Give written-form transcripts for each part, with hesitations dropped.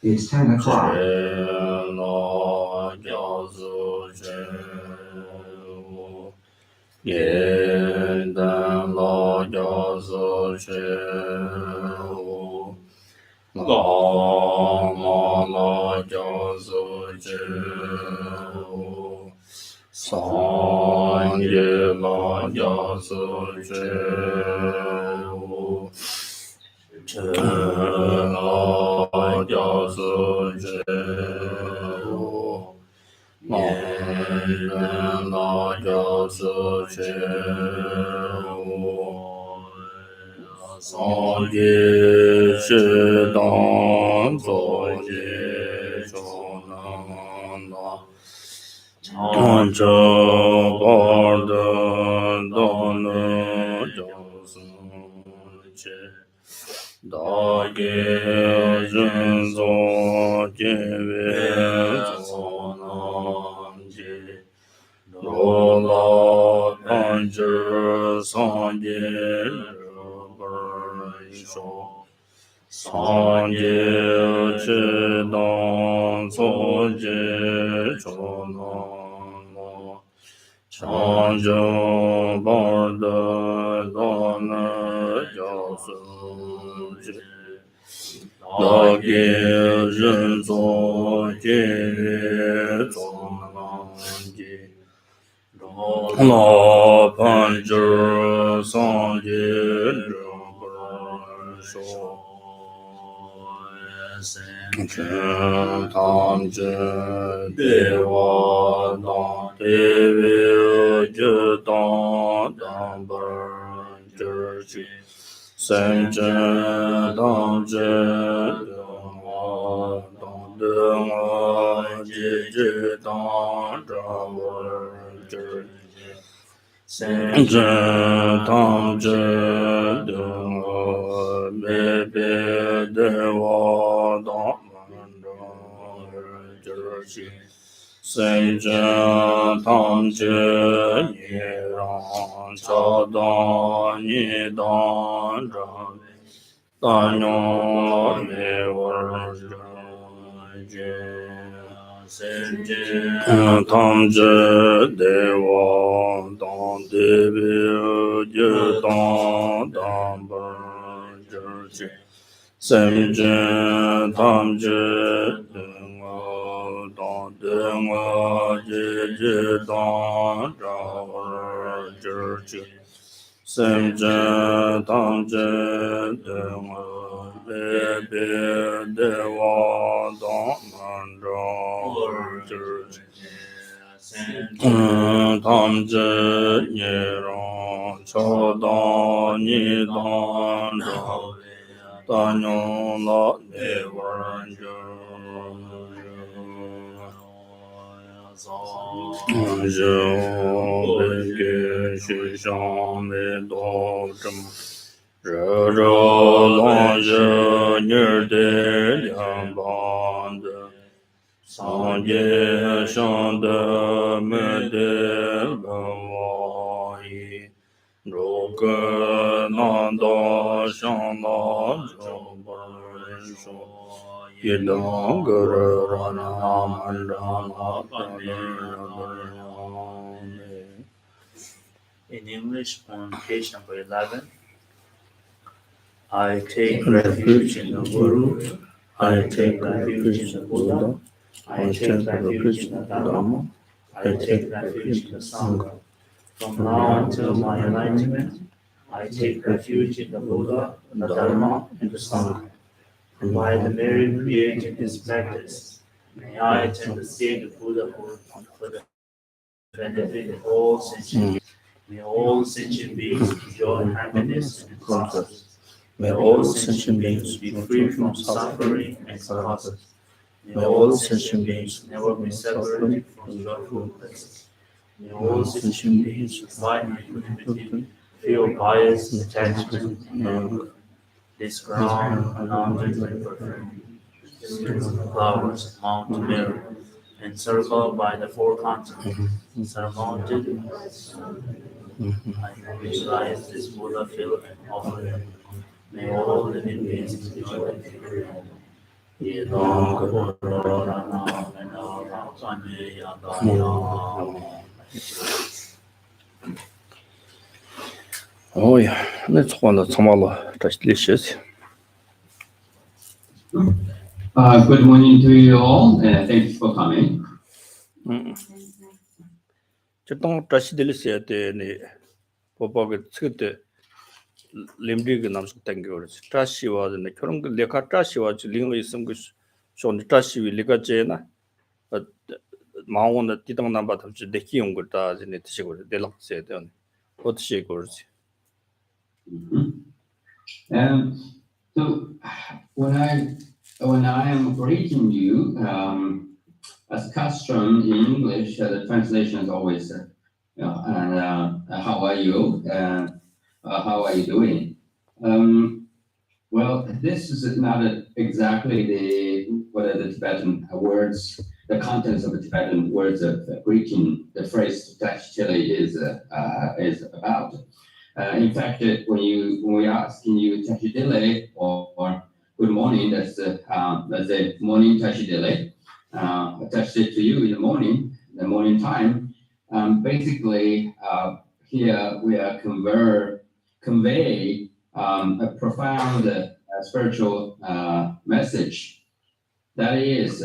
It's 10 o'clock. In English, on page number 11, I take refuge in the Guru, I take refuge in the Buddha, I take refuge in the Dharma, I take refuge in the Sangha. From now until my enlightenment, I take refuge in the Buddha, the Dharma, and the Sangha. And by the merit created in this practice, may I attain the state of Buddhahood for the benefit of all sentient beings. May all sentient beings enjoy happiness and prosperity. May all sentient beings be free from suffering and causes. May all sentient beings never be separated from joyful bliss. May all sentient beings find equanimity, feel bias, attachment, and anger. This ground anointed with perfume, filled with flowers of Mount Meru, encircled by the four continents, surmounted I visualize this Buddha field and offer it. May all living beings enjoy the field. Ye dong ko ro ra na me na ra san ye ya da ya. Oh yeah, that's one of some other delicious. Good morning to you all. Thanks for coming. 저동 다시 들으셔야 되네. 보보게 그때 림리그 남식 땡겨 그러지. 다시 와는 그런 거 내가 다시 와지 링어 있음 그 손 다시 위리가 제나 마원의 뒤동 남바 탑지 내기 온 거다 이제 드시고 내락세야 돼. 어떻게 그러지? So when I am greeting you, as custom in English, the translation is always, how are you? How are you doing? Well, this is not exactly what are the Tibetan words, the contents of the Tibetan words of greeting. The phrase "Tashi Chile" is about. In fact, when we ask you "Tashi Dile" or "Good morning," that's the morning "Tashi Dile." Attached it to you in the morning time. Basically, here we are convey a profound spiritual message. That is,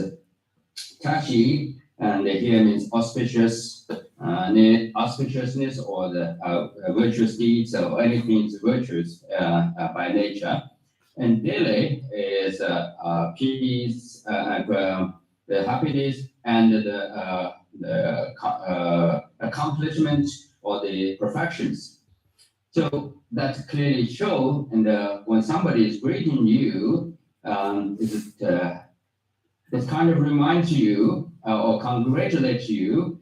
Tashi, and here means auspicious, auspiciousness or the virtuous deeds or anything is virtuous by nature. And Dile is peace, the happiness, and the accomplishment or the perfections. So that clearly shows, and when somebody is greeting you, it kind of reminds you or congratulates you,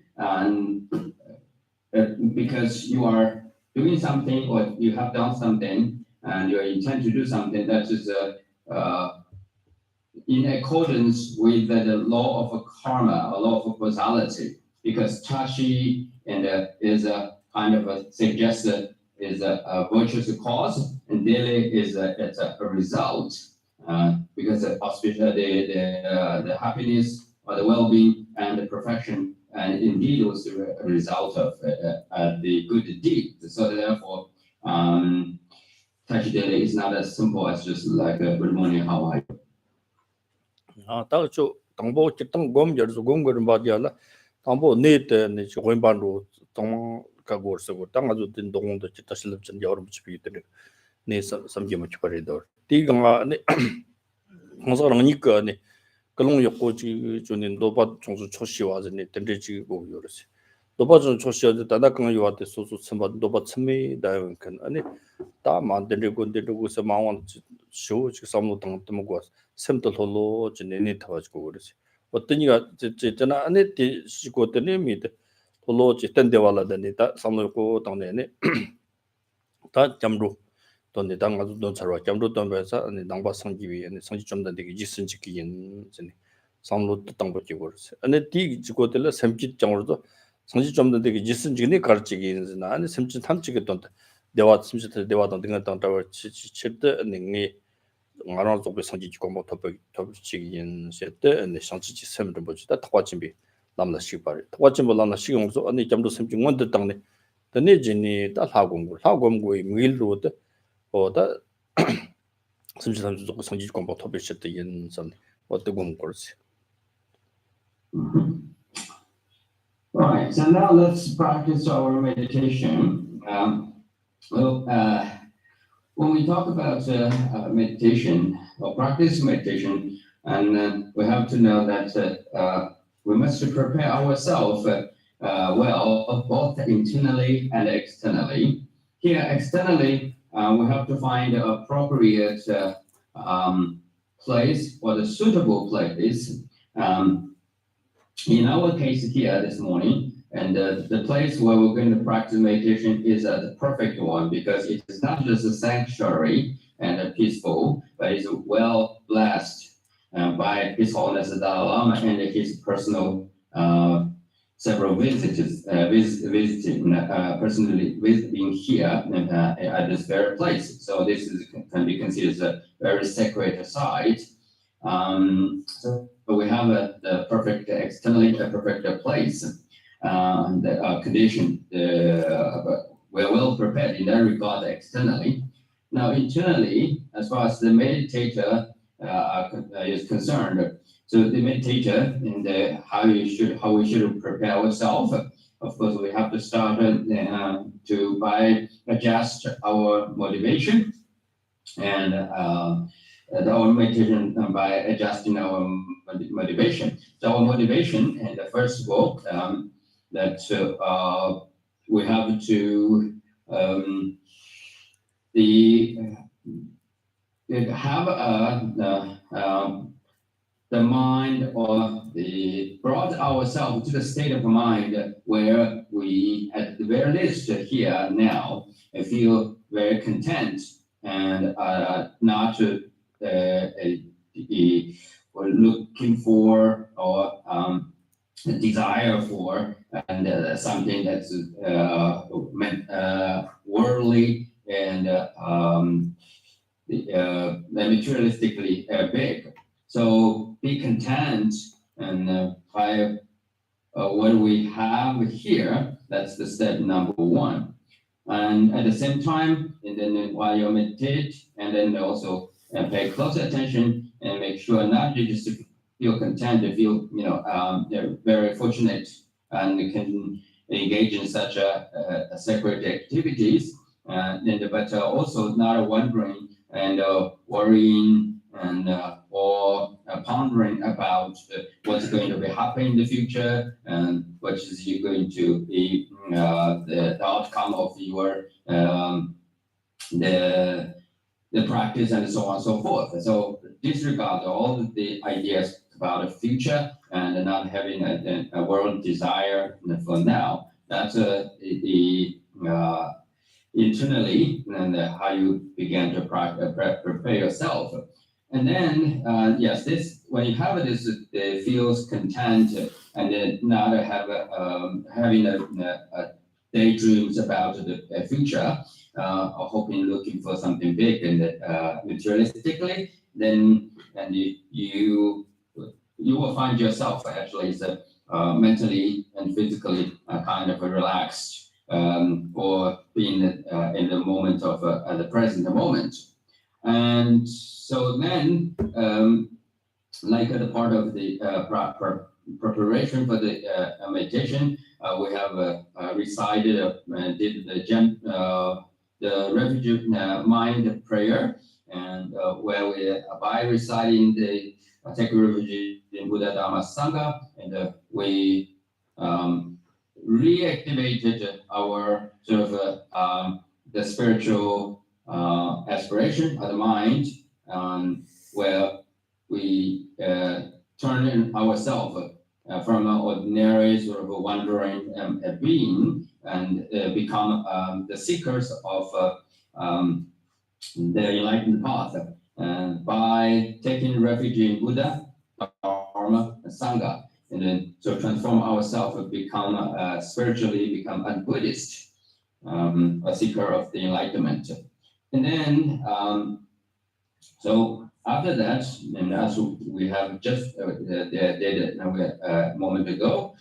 because you are doing something or you have done something and you intend to do something that is in accordance with the law of karma, a law of causality. Because Tashi is a kind of a suggested is a virtuous cause, and Dile is it's a result. Because the happiness or the well-being and the perfection, and indeed was a result of the good deed. So therefore, Tashi Dile is not as simple as just like good morning, how are you? 다저 당보 직당 검 열서 공거를 받이야라 당보 네때 네 고인반로 동 가고 쓰고 당아주 된 동도 지다 실럽전 여름 집이 있더니 네 삼기만 쳐버리더 디가 네 항상이니까 네 그런 욕고 지 주는 노바 총수 초시 와서네 던지고 요르시 노바 좀 초시어도 다다강 요한테 소소 첨바 노바 첨미 다음 kan 아니 다 만들고 데르고서 마원 쇼 지금 동동고 샘도 홀로 진행이 타가지고 그러지 어떠니가 제잖아 안에 시고 때문에 미드 홀로 지던데와라더니 다 삼로고 당내네 다 잠로 돈에 당가도 돈 차로 잠로 돈에서 아니 당바 성기위 아니 성지 좀 되게 지선지기인 전에 삼로 땅버지 그러지 안에 디 지고 때라 샘지 장으로도 성지 좀 되게 지선지기네 가르치기인 아니 샘지 탐지게 돈 대화 심지터 대화도 등을 땅다워 치치치데 능이 ngaran zobe sanji ko mo top chigin sette ne sanji chi sem de boji da twa chimbi namna shibari twa chimbo lamna shigong so ani jamdo semji ngon de tangne de ne jini da lagong go mil ro de o da semji samji zo sanji ko mo top sette yin sam o de gom korsi. Right, so now let's practice our meditation. When we talk about meditation or practice meditation, and we have to know that we must prepare ourselves well, both internally and externally. Here, externally, we have to find the appropriate place or the suitable place. In our case here this morning, and the place where we're going to practice meditation is the perfect one, because it is not just a sanctuary and peaceful, but it's well blessed by His Holiness the Dalai Lama and his personal several visitors visiting personally visiting here at this very place. So this can be considered a very sacred site. So we have the perfect externally the perfect place, the condition. We're well prepared in that regard externally. Now internally, as far as the meditator is concerned, so the meditator and how we should prepare ourselves. Of course, we have to start by adjust our motivation and our meditation by adjusting our motivation. So our motivation, and first of all, that we have to have the mind or brought ourselves to the state of mind where we, at the very least here now, feel very content and not looking for or desire for and something that's worldly and materialistically big. So be content and by what we have here. That's the step number one. And at the same time, and then while you meditate, and then also pay close attention and make sure not to just feel content, to feel they're very fortunate and can engage in such a sacred activities, but also not wondering and worrying and or pondering about what's going to be happening in the future and what is going to be the outcome of your the practice and so on and so forth. So disregard all the ideas about the future and not having a world desire for now. That's the internally and how you begin to prepare yourself. And then, yes, this when you have this, it feels content and then not having a daydreams about the future, or hoping, looking for something big and materialistically, then and you will find yourself actually mentally and physically kind of relaxed, or being in the moment of the present moment. And so then, like the part of the preparation for the meditation, we have recited did the refuge mind prayer, and where we by reciting the take refuge in Buddha Dharma Sangha, and we reactivated our sort of the spiritual aspiration of the mind, where we turn in ourselves from an ordinary sort of a wandering being and become the seekers of the enlightened path by taking refuge in Buddha, Dharma, and Sangha, and then so transform ourselves and become spiritually become a Buddhist, a seeker of the enlightenment. And then, so after that, and as we have just did a moment ago,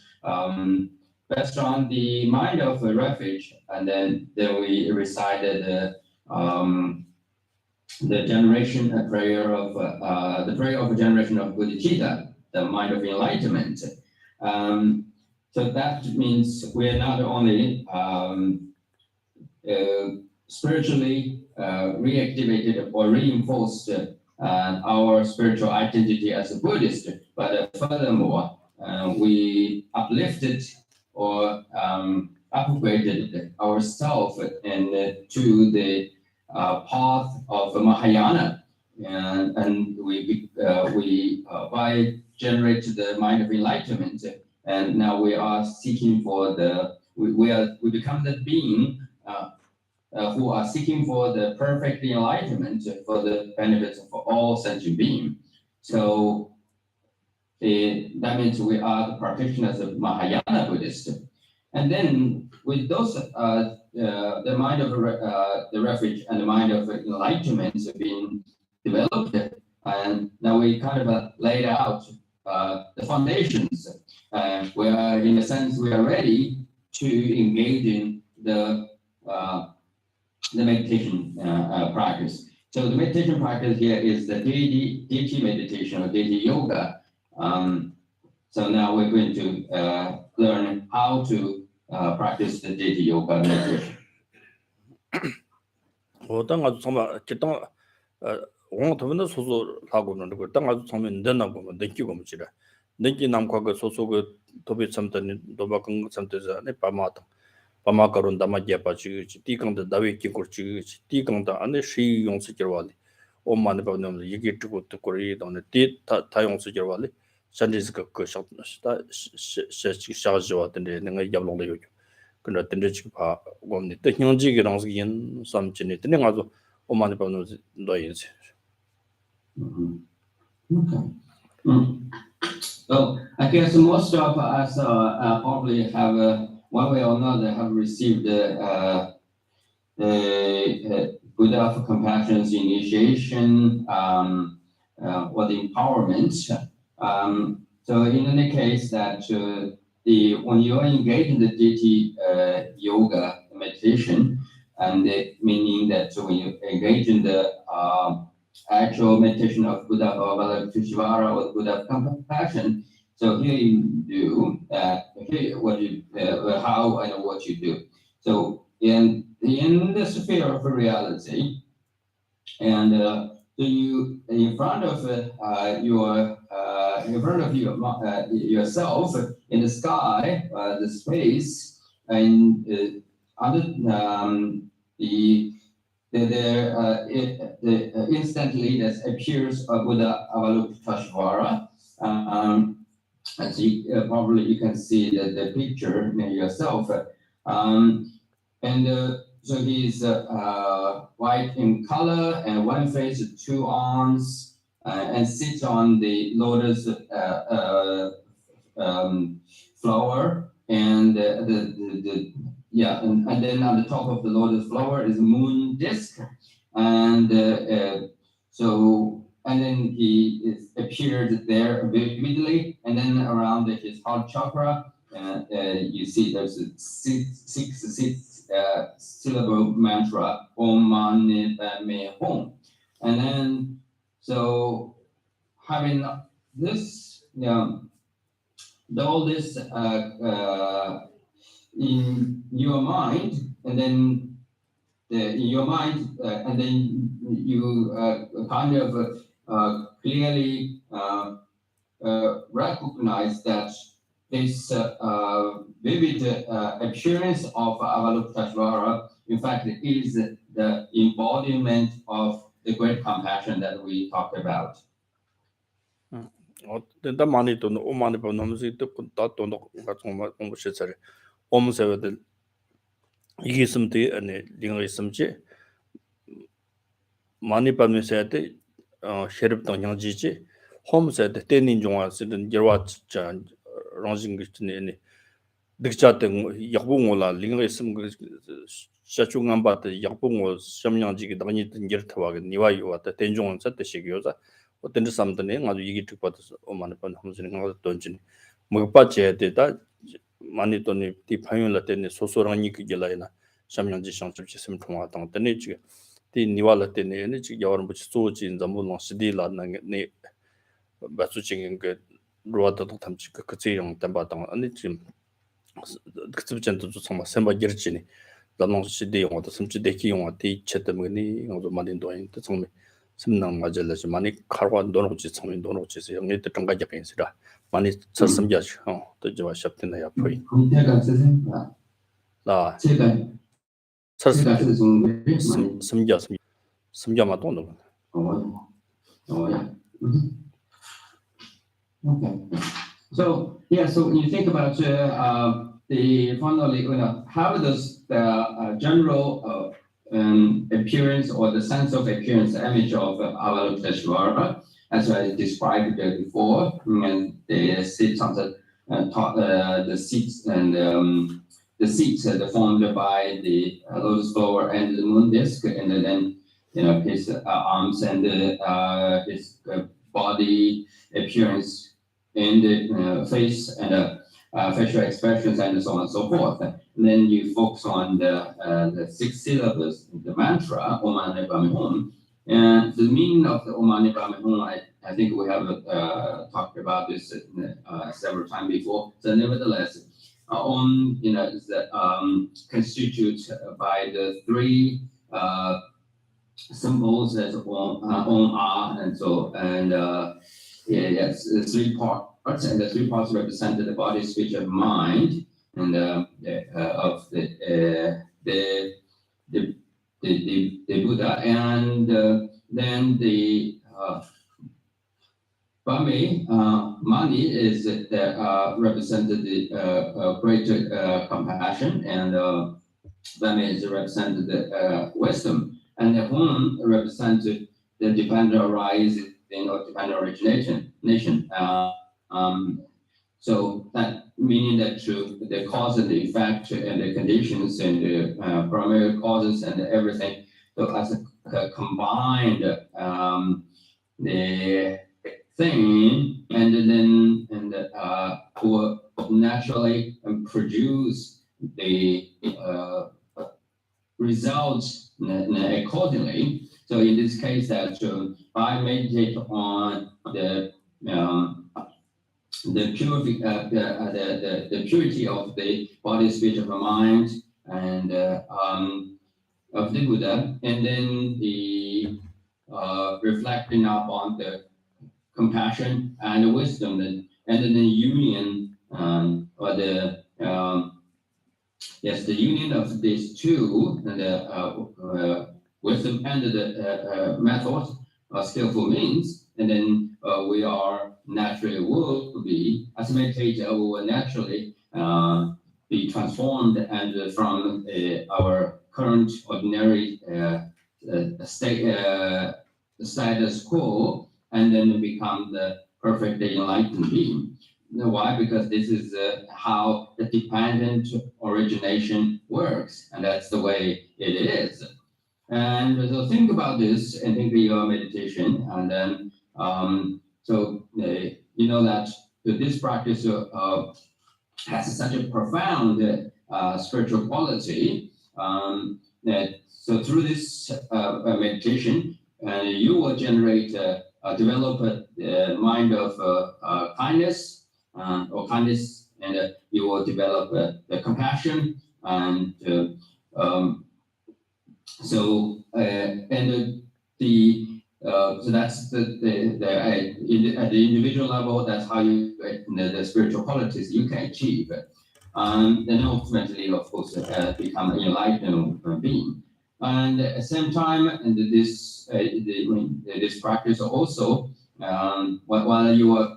based on the mind of a refuge, and then we recited the generation prayer of the prayer of a generation of bodhicitta, the mind of enlightenment. So that means we are not only spiritually reactivated or reinforced our spiritual identity as a Buddhist, but furthermore, we uplifted or upgraded ourselves and to the path of Mahayana, and we by generated the mind of enlightenment, and now we are seeking for we become the being who are seeking for the perfect enlightenment for the benefits of all sentient beings. So that means we are the practitioners of Mahayana Buddhist. And then with those, the mind of the refuge and the mind of enlightenment have been developed, and now we kind of laid out the foundations, where in a sense we are ready to engage in the meditation practice. So the meditation practice here is the deity meditation or deity yoga. So now we're going to learn how to practice the deity yoga meditation. 어떤 아주 정말 기타 공통된 소소 하고 있는 거 어떤 아주 정말 된다 보면 느끼고 뭐지라 느끼 남과가 소소그 도비 참다니 도바근 참대자네 바마다 바마가론 담아게 빠지 띠강다 다위 끼고지 띠강다 안에 시 용수결와리 엄마네 바는 얘기 듣고 듣고리 돈에 띠다 용수결와리 산지스가 그 샤다 샤지와던데 내가 yap롱도 요 근데 된지 봐 원래 또 형지기랑 인 삼진이 되는 아주 엄마네 바는 너인지 Okay. So I guess most of us probably have, one way or another, have received the Buddha of Compassion's initiation or the empowerment. So in any case, that when you engage in the deity yoga meditation, and meaning that when you engage in the actual meditation of Buddha Avalokiteshvara or Buddha of Compassion. So here you do what you how and what you do. So in the sphere of reality, and so you in front of yourself in the sky, the space, and under instantly that appears Buddha Avalokiteshvara. As you probably you can see the picture yourself. So he's white in color and one face, two arms, and sits on the lotus flower, and and then on the top of the lotus flower is a moon disk, and then he appeared there immediately, and then around his heart chakra, you see there's a six syllable mantra, Om Mani Padme Hum, and then so having this, all this in your mind, and then and then you kind of clearly recognize that this vivid appearance of Avalokiteshvara, in fact, is the embodiment of the great compassion that we talked about. 된다 많이 돈 오만이 번 넘지 또 돈도 같은 거 공부시설에 엄세들 이게 있음데 아니 링어 있음지 많이 받면서 때 셰럽 동양지지 홈세데 때닌 중앙에서는 여러 자 런징 것들이 득자된 약봉올라 링어 있음 그 샤중한 바데 약봉을 점령지기 당연히 여타와게 니와이 왔다 된중은 쳤듯이기요자 어떤 사람들은 아주 이게 듣고서 오만에 번 함선이 가서 던진 뭐 빠져야 되다 많이 돈이 디파이올라 때문에 소소랑 이기라이나 삼년지 상습 시스템 통화당 때문에 지금 디 니왈라 때문에 지금 여러 번 소진 전부는 시디라는 네 맞추진 그 로아도 탐지 그 제용 담바당 아니 지금 그쯤전도 정말 semba gir지니 나는 시디 용어도 섬지대기 용어 디 쳇더니 용어도 많이 도인 또 정말 심낭 맞을래서 많이 칼과 노노지 정민 노노지서 형님 뜻한 가지 괜찮으라 많이 쳤음자지 또 저와 샵되나 옆에 공태가 쓰세요. 나 제가 심자마 돈도 Okay. So so when you think about the finally, how does the general appearance or the sense of appearance image of Avalokiteshvara as I described before, and they sit on the top, the seats and the seats formed by the lotus flower and the moon disk, and then his arms and his body appearance in the face and facial expressions and so on and so forth. And then you focus on the 6 syllables, the mantra, Om Mani Padme Hum. And the meaning of the Om Mani Padme Hum, I think we have talked about this several times before. So nevertheless, Om, is constituted by the 3 symbols as Om, and so, and yes, the 3 parts, and the 3 parts represent the body, speech, and mind, and of the Buddha, and then the Mani is represented the greater compassion, and Vame is represented the wisdom, and the Hum represented the dependent arising or dependent origination. So that meaning that the cause and the effect and the conditions and the primary causes and everything, so as a combined the thing, and then will naturally produce the results accordingly. So in this case, that by meditate on the purity of the body, speech, of the mind, and of the Buddha, and then the reflecting upon the compassion and the wisdom, and then the union, or the yes, the union of these 2, and the wisdom and the method, skillful means, and then we are naturally will be, as a meditator, we will naturally be transformed and from our current ordinary status quo, and then become the perfect enlightened being. Why? Because this is how the dependent origination works, and that's the way it is. And so think about this and think of your meditation, and then so you know that this practice has such a profound spiritual quality that so through this meditation, you will generate develop a mind of kindness or kindness, and you will develop the compassion, and so so that's at the individual level. That's how you the spiritual qualities you can achieve, and then ultimately, of course, become an enlightened being. And at the same time, and this practice also, while you are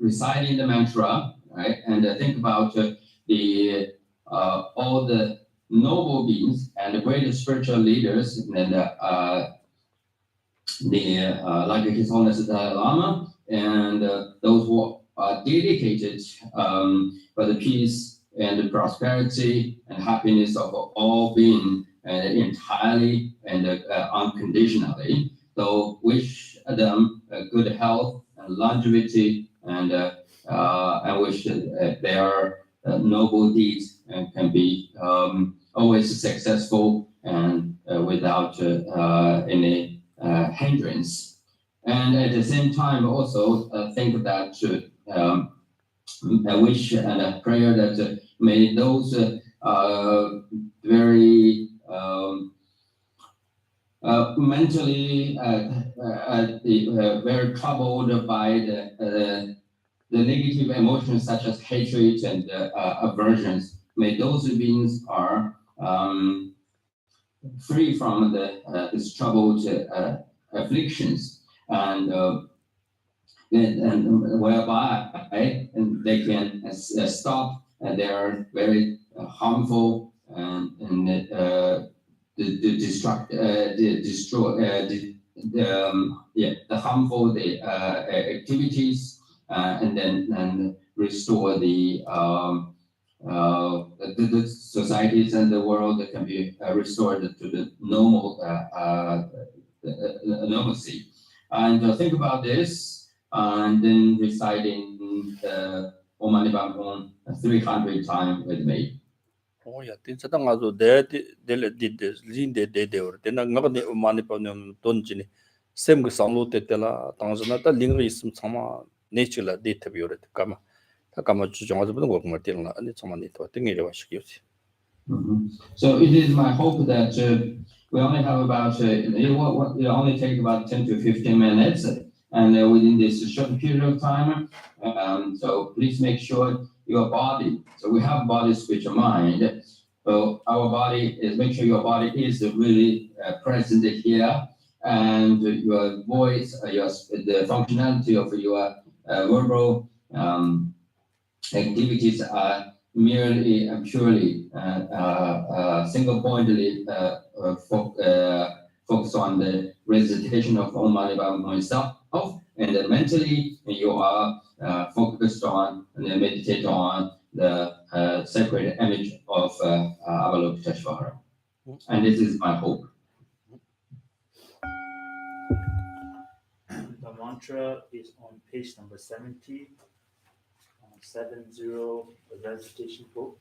reciting the mantra, right, and think about the all the noble beings and the greatest spiritual leaders, and like His Holiness the Dalai Lama, and those who are dedicated for the peace and the prosperity and happiness of all beings, entirely and unconditionally. So wish them good health and longevity, and wish their noble deeds can be always successful and without any hindrance. And at the same time, also think that a wish and a prayer that may those very mentally very troubled by the negative emotions such as hatred and aversions, may those beings are free from this troubled afflictions, and whereby and they can stop their very harmful and the harmful activities, and then restore the societies and the world that can be restored to the normal normalcy. And think about this, and then reciting the Om Mani Padme Hum 300 times with me. 야, 진짜 가서 린데 어 내가 ngabne mani pa 돈지니 셈그 상로 때때라 당선하다 링이 있으면 참아 내치라 데이터 비오래 까마 까마 주정하지 보는 거 보면 되는 아니 참아 니 또, 등이래 와시기지. So it is my hope that we only have about it only take about 10 to 15 minutes, and within this short period of time, so please make sure your body. So we have body, spiritual, mind. So our body is make sure your body is really present here, and your voice, the functionality of your verbal activities are merely and purely single pointedly focus on the recitation of Om Mani Padme Hum itself, and then mentally you are focused on and then meditate on the sacred image of Avalokiteshvara. And this is my hope. The mantra is on page number 70, 70 recitation book.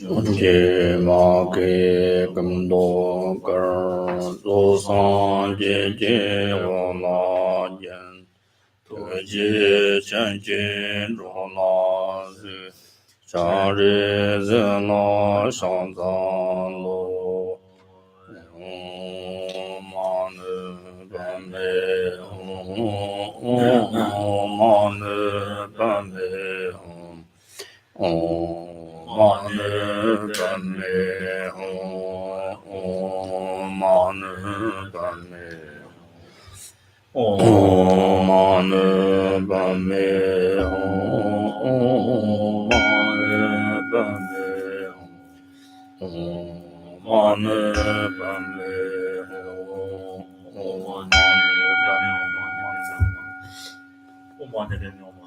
Onje ma ke kamdo kar zo san je je wa la jen to je chen je ro la zi cha re zi la shang zang lo ma ne ba me ma ne ba me Mane Padme Hum Mane Padme Hum Mane Padme Hum Mane Padme Hum Mane Padme Hum Mane Padme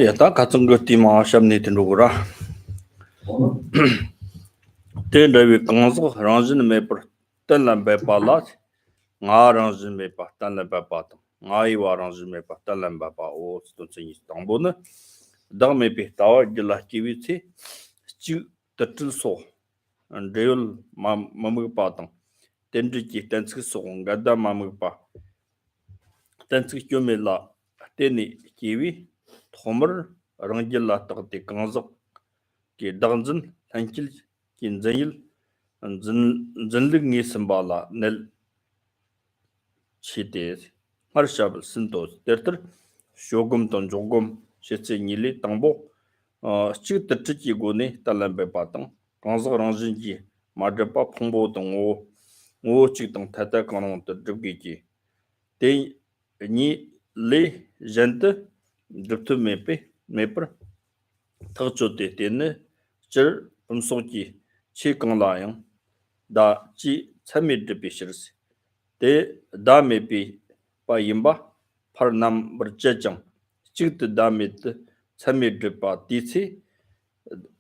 yata katsung ti ma shamni tinugura. Ten David Kanzo, Ranjin Maper, Telan Bepala, Nga Ranjin Mepa, Telan Bepat, Ngaiwa Ranjin Mepa, Telan Bapa, or Stunsin Istanbul, Dame Tower, Gilakiviti, Stu the Tilso, and Deul Mamupatan, Tendriki, Tenski Song, Gada Mamupa, Tenski Jumila, Teni Kiwi, Homer, Rangilla Tati Kanzo, Ki Danzan, Tankil, Kinzail, and Zenling Sambala, Nel Chites, Marshal Sintos, Terter, Shogum Tonjogum, Shetsi Nili, Tambo, Chit the Tiki Guni, Talambe Patang, Kanzo Ranjinji, Madapa Pombo Tongo, O Chiton Tata Kanon, the Dugiki. They ni le gente, Dr. Maper, Tachote Tene, Cher, Umsoki, Chikon Lion. Da chi chamid de pishers de da me pi pa yimba par nam berjejang chig de da mit chamid de pa ti chi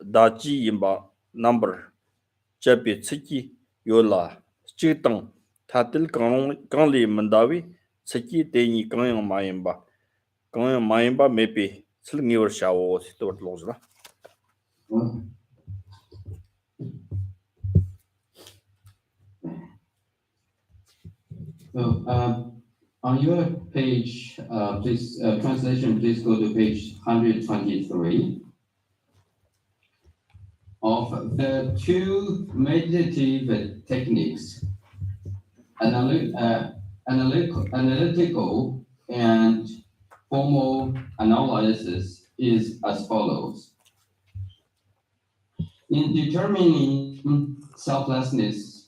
da chi yimba number chapi chiki yola chitang tatil kang li mandawi chiki de ni kang ma yimba me pi sling yor shawo si to lozra. So, on your page, please, translation, please go to page 123. Of the two meditative techniques, analytical and formal analysis is as follows. In determining selflessness,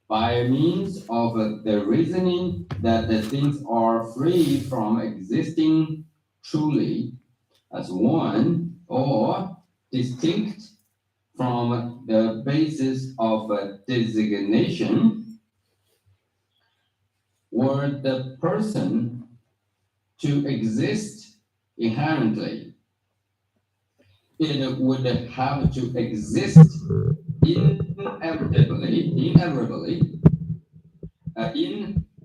by means of the reasoning that the things are free from existing truly as one or distinct from the basis of designation, were the person to exist inherently, it would have to exist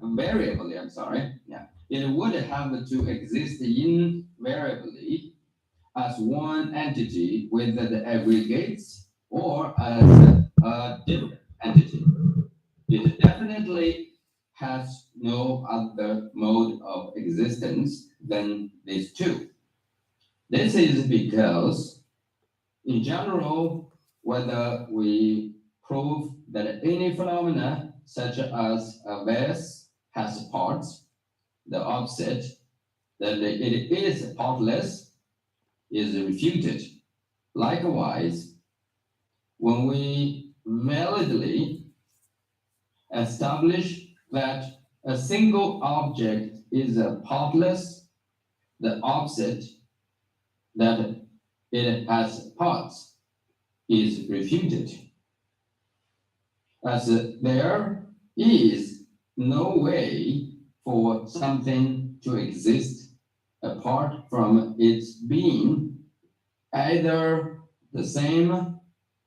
invariably, I'm sorry. Yeah, it would have to exist invariably as one entity with the aggregates or as a different entity. It definitely has no other mode of existence than these two. This is because, in general, whether we prove that any phenomena such as a vase has parts, the opposite, that it is partless, is refuted. Likewise, when we validly establish that a single object is partless, the opposite, that it has parts, is refuted. As there is no way for something to exist apart from its being either the same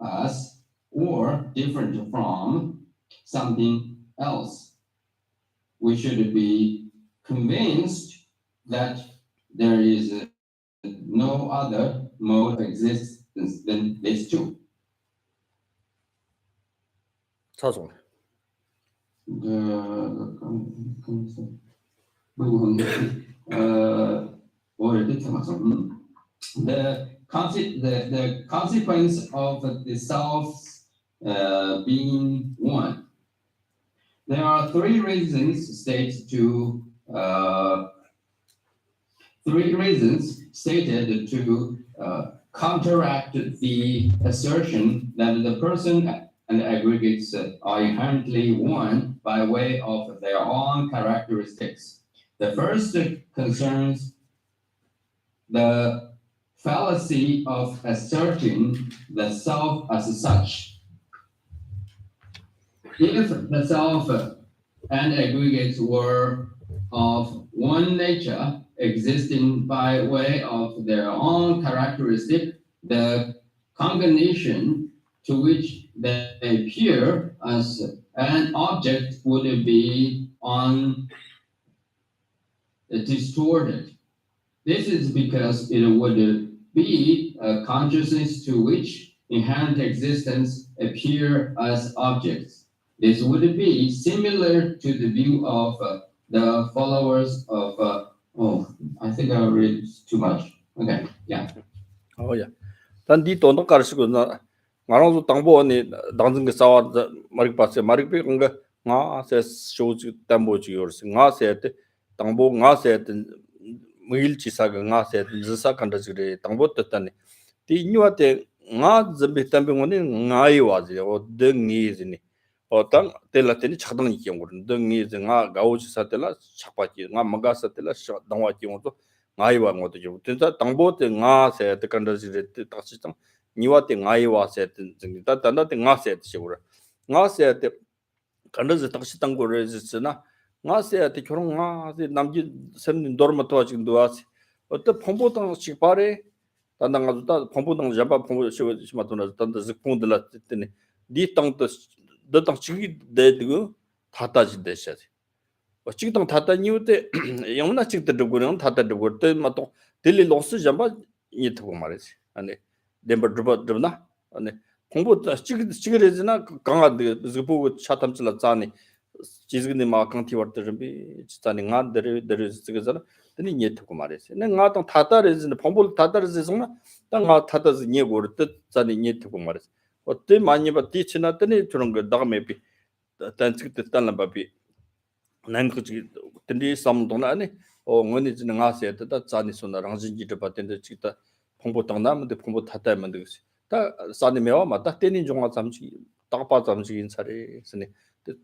as or different from something else. We should be convinced that there is no other mode of existence than these two. 차송. The consequence of the self being one. There are three reasons stated to counteract the assertion that the person and aggregates are inherently one by way of their own characteristics. The first concerns the fallacy of asserting the self as such. If the self and aggregates were of one nature, existing by way of their own characteristic, the combination to which they appear as an object would be distorted. This is because it would be a consciousness to which inherent existence appear as objects. This would be similar to the view of the followers of, I think I read too much. Okay, yeah. Oh yeah. 단 디 돈도 가르치고 나 나랑도 당보니 당진 게 싸워 마릭 봤어. 마릭 비가 나세 쇼지 담보지 요르스 나세 당보 나세 무일 지사가 나세 지사 간다지리 당보 뜻다니 디 뉴한테 나 점비 담병원이 나이 와지 어 등이지니 어떤 텔라테니 차당 이경 거는 등이 나 가오지 사텔라 착바지 나 망가사텔라 당와지 온도 나이와 것도 좀 진짜 당보때 나세 간다지리 딱시장 니와테 나이와세 진짜 단다테 나세 시고라 나세 간다지 딱시장 거를 지나 나세한테 결혼 나세 남기 샘님 도르마토 지금 도와시 어떤 pom보당 식바래 단당가도 pom보당 잡아 pom보 시마토나 단다 직폰들라 때네 니 땅도 너땅 지기 내고 다다지 대셔지 지금 다다 니우때 영나 찍들 그런 다다 그럴 때 맞도 딜리 로스 잡아 이 타고 말이지 아니 렘버 드나 아니 공부 지그레즈나 강아데 그 보고 차탐질라 짜니 지즈근데 마 강티 왔다 좀비 진짜니 nga there 지그잖아 근데 니 타고 말이지 내가 땅 다다레즈는 pom보 다다레즈나 땅가 다다즈 니 고르 뜻 짜니 니 타고 말이지 어때 많이 봐 뒤치나더니 저런 거 다음에 비 단측 뜻단나 바비 난 그지 근데 삼도나 아니 원이 지는 가세다 자니 손나랑 진지를 받는데 지다 공부 당나면데 공부 다다면 되겠지 다 사니메와 맞다 때린 종아 잠시 딱바 잠시 인사를 쓰니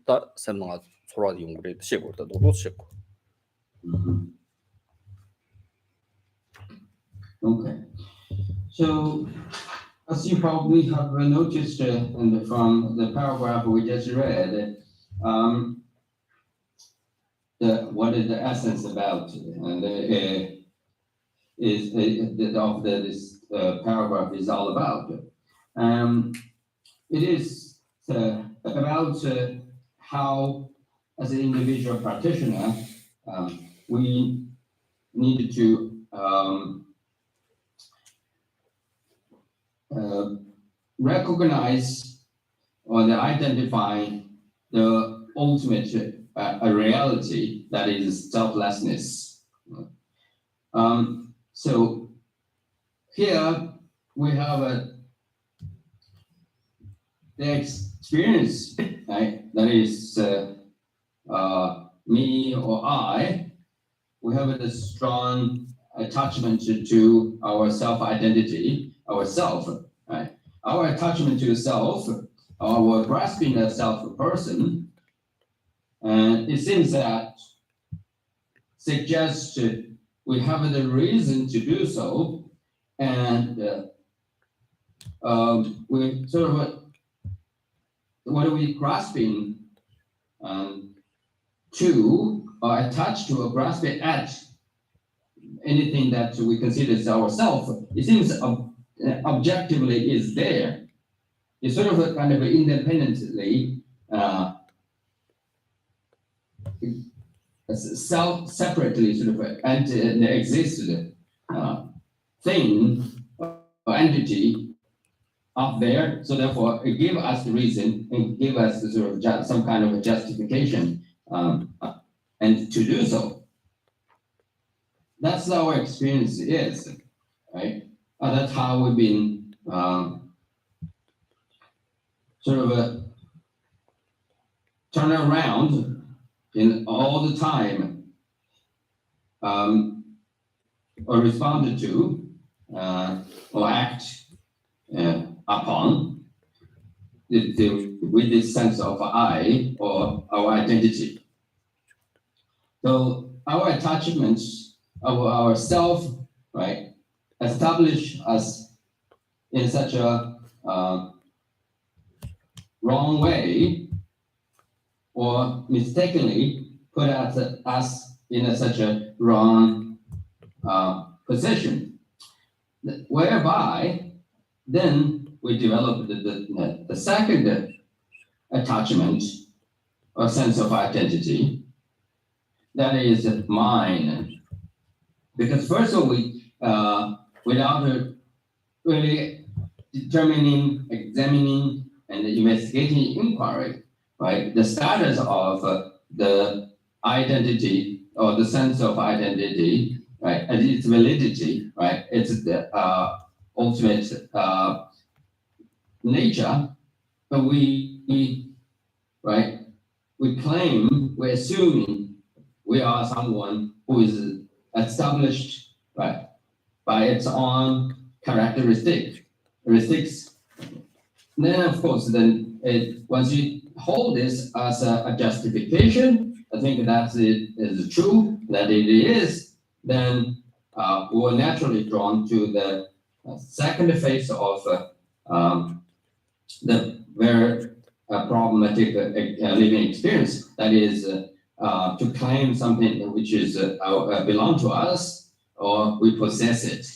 다 선망아 소라 용그레 시고다 너도 시고 Okay. So, as you probably have noticed from the paragraph we just read, what is the essence about this paragraph is all about. It is about how, as an individual practitioner, we need to recognize or identify the ultimate reality that is selflessness. So here we have the experience, right? That is me or I. We have a strong attachment to our self-identity, our self, right? Our attachment to self, our grasping of self person, and it seems that suggests we have the reason to do so, and we sort of what are we grasping to or attached to or grasping at anything that we consider as ourself. It seems objectively is there. It's sort of a kind of independently separately sort of an existed thing or entity up there. So therefore, it gave us the reason and give us the sort of some kind of a justification and to do so. That's our experience is, right? That's how we've been sort of turn around in all the time or responded to or act upon with this sense of I or our identity. So our attachments of ourself, right, establish us in such a wrong way, or mistakenly put us in such a wrong position, whereby then we develop the second attachment or sense of identity, that is mine. Because first of all, without really determining, examining, and investigating inquiry, right, the status of the identity or the sense of identity, right, and its validity, right, it's the ultimate nature, but we right, we claim, we're assuming we are someone who is established, right, by its own characteristics. Then, of course, once you hold this as a justification, I think that it is true, that it is, then we were naturally drawn to the second phase of the very problematic living experience, that is to claim something which is belong to us, or we possess it,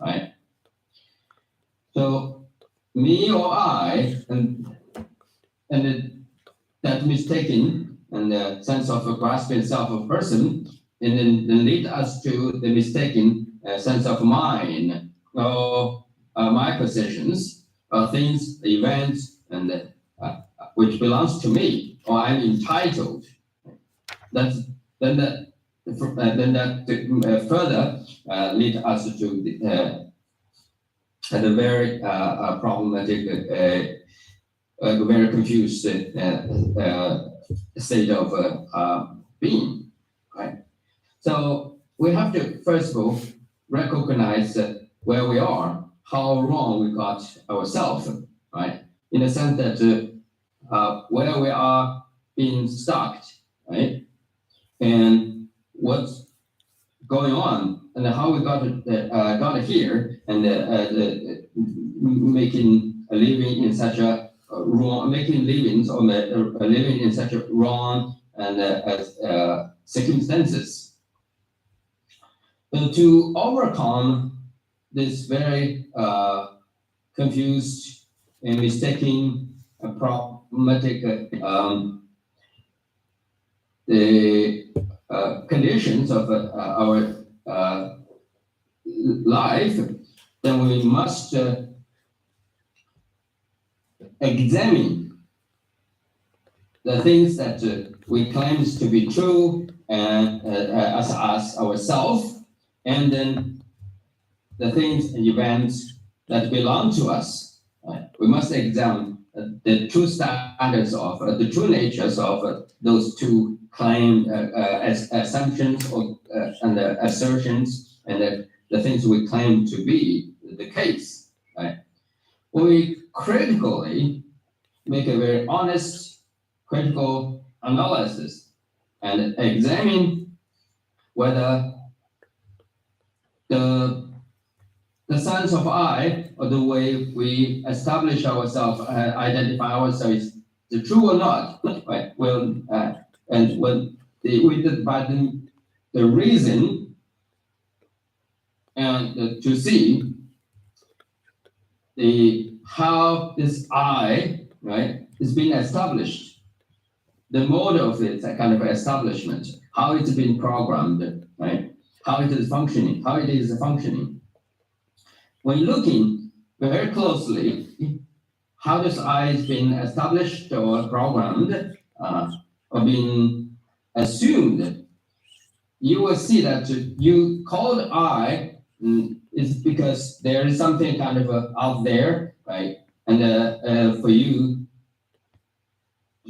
right? So me or I, and that mistaken and the sense of grasping self of person, and then lead us to the mistaken sense of mine, or my possessions, things, events, and which belongs to me, or I'm entitled. Then that further lead us to the very problematic, very confused state of being, right? So we have to first of all recognize where we are, how wrong we got ourselves, right? In the sense that where we are being stuck, right? And what's going on, and how we got here, and making a living in such a wrong, making livings or living in such a wrong and circumstances. So to overcome this very confused and mistaken problematic the conditions of our life, then we must examine the things that we claim to be true and as ourselves, and then the things and events that belong to us. We must examine the true standards of the true natures of those two claimed assumptions or and assertions, and the things we claim to be the case. Right? When we critically make a very honest, critical analysis and examine whether the sense of I, or the way we establish ourselves, identify ourselves, is true or not, right? Well, and when by the reason and to see how this I, right, is being established, the mode of its kind of establishment, how it's been programmed, right? How it is functioning, When looking very closely, how this I is being established or programmed, or being assumed, you will see that you called I is because there is something kind of out there, right? And for you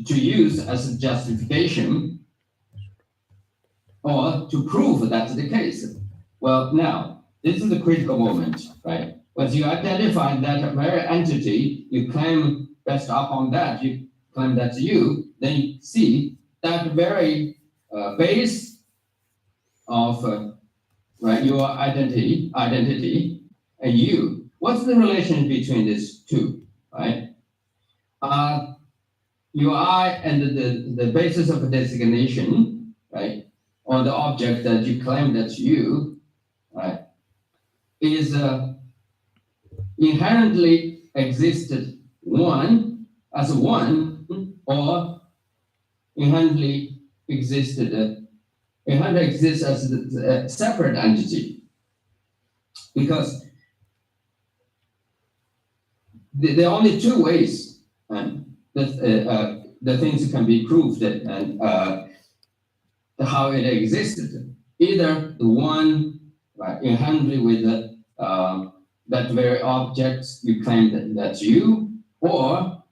to use as a justification or to prove that's the case. Well, now, this is the critical moment, right? Once you identify that very entity, you claim based upon that, you claim that's you, then you see that very base of right, your identity, and you. What's the relation between these two, right? Your I and the basis of designation, right, or the object that you claim that's you, right, is inherently existed one as one, or inherently existed inherently exists as a separate entity, because there are only two ways that the things can be proved and how it existed. Either the one right, inherently with that very object you claim that that's you, or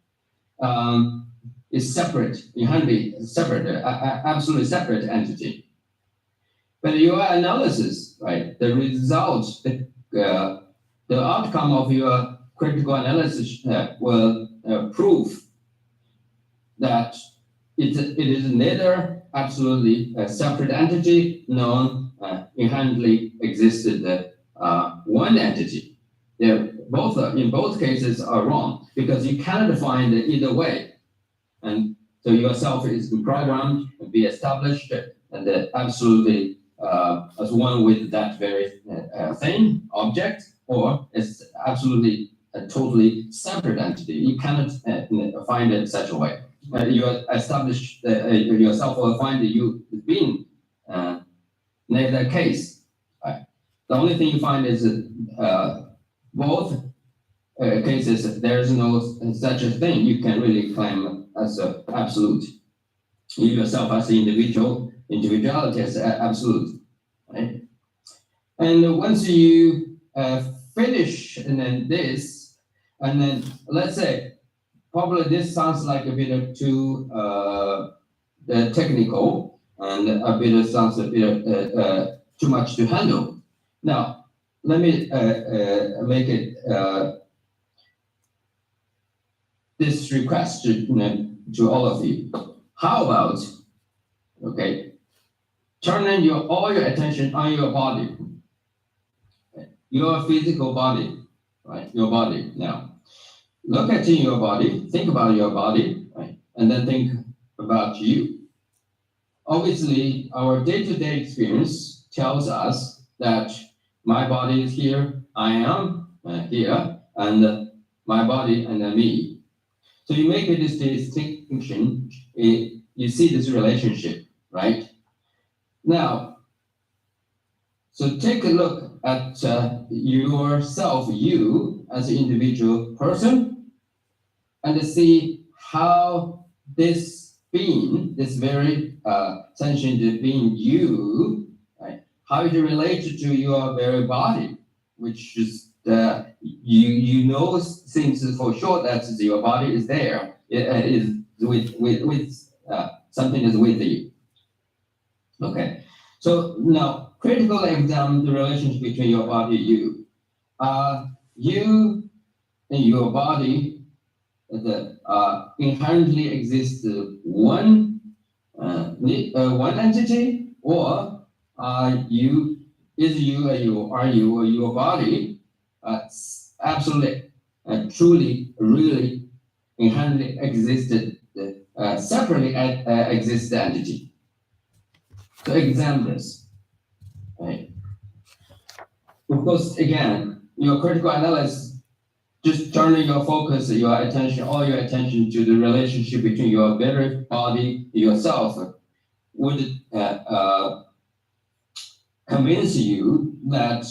is separate, inherently separate, absolutely separate entity. But your analysis, right, the result, the outcome of your critical analysis will prove that it is neither absolutely a separate entity nor inherently existed one entity. They're both, in both cases, are wrong because you cannot find it either way. And so yourself is programmed to be established and absolutely as one with that very thing, object, or it's absolutely a totally separate entity. You cannot find it such a way. You establish yourself will find that you being neither case. Right? The only thing you find is both cases, there's no such a thing you can really claim as absolute. You yourself as the individuality as absolute, right? And once you finish and then this, and then let's say, probably this sounds like a bit too technical and a bit sounds a bit too much to handle. Now, let me make it this request to all of you. How about, okay, turning all your attention on your body, your physical body, right? Your body now. Look at your body, think about your body, right? And then think about you. Obviously, our day-to-day experience tells us that my body is here, I am here, and my body and me. So you make this distinction, you see this relationship, right? Now, so take a look at yourself, you as an individual person, and see how this being, this very sentient being, you, right, how it relates to your very body, which is you know things for sure that your body is there, it is with something is with you. Okay, so now critically examine the relationship between your body and you. You and your body inherently exist one entity, or are you or your body absolutely, truly, really, inherently existed, separately exist entity. So examine this. Right? Of course, again, your critical analysis, just turning your focus, your attention, all your attention to the relationship between your very body, yourself, would convince you that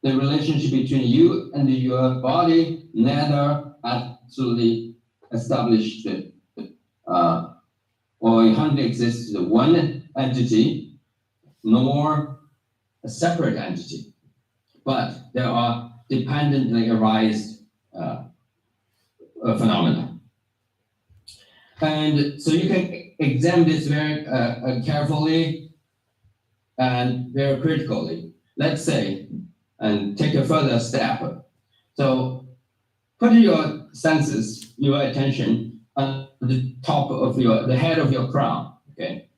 the relationship between you and your body neither absolutely established or inherently exists one entity, nor a separate entity, but there are dependently arise phenomena. And so you can examine this very carefully and very critically. Let's say, and take a further step. So put your senses, your attention on the top of the head of your crown, okay?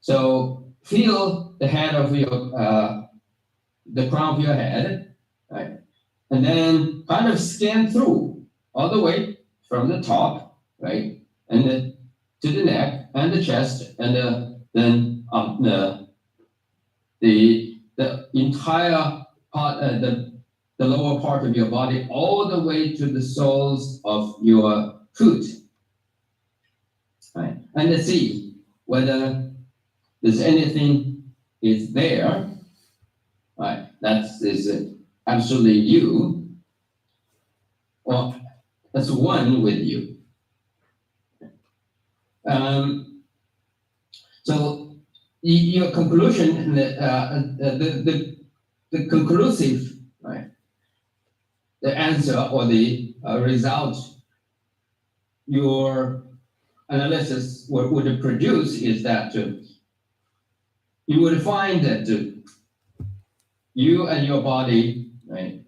So feel the head of the crown of your head, right? And then kind of scan through all the way from the top, right? And then to the neck and the chest, and then up the entire part, the lower part of your body, all the way to the soles of your foot, right? And to see whether there's anything is there, right? That is absolutely you, or that's one with you. So your conclusion, the conclusive, right? The answer or the result your analysis would produce is that you would find that you and your body, right?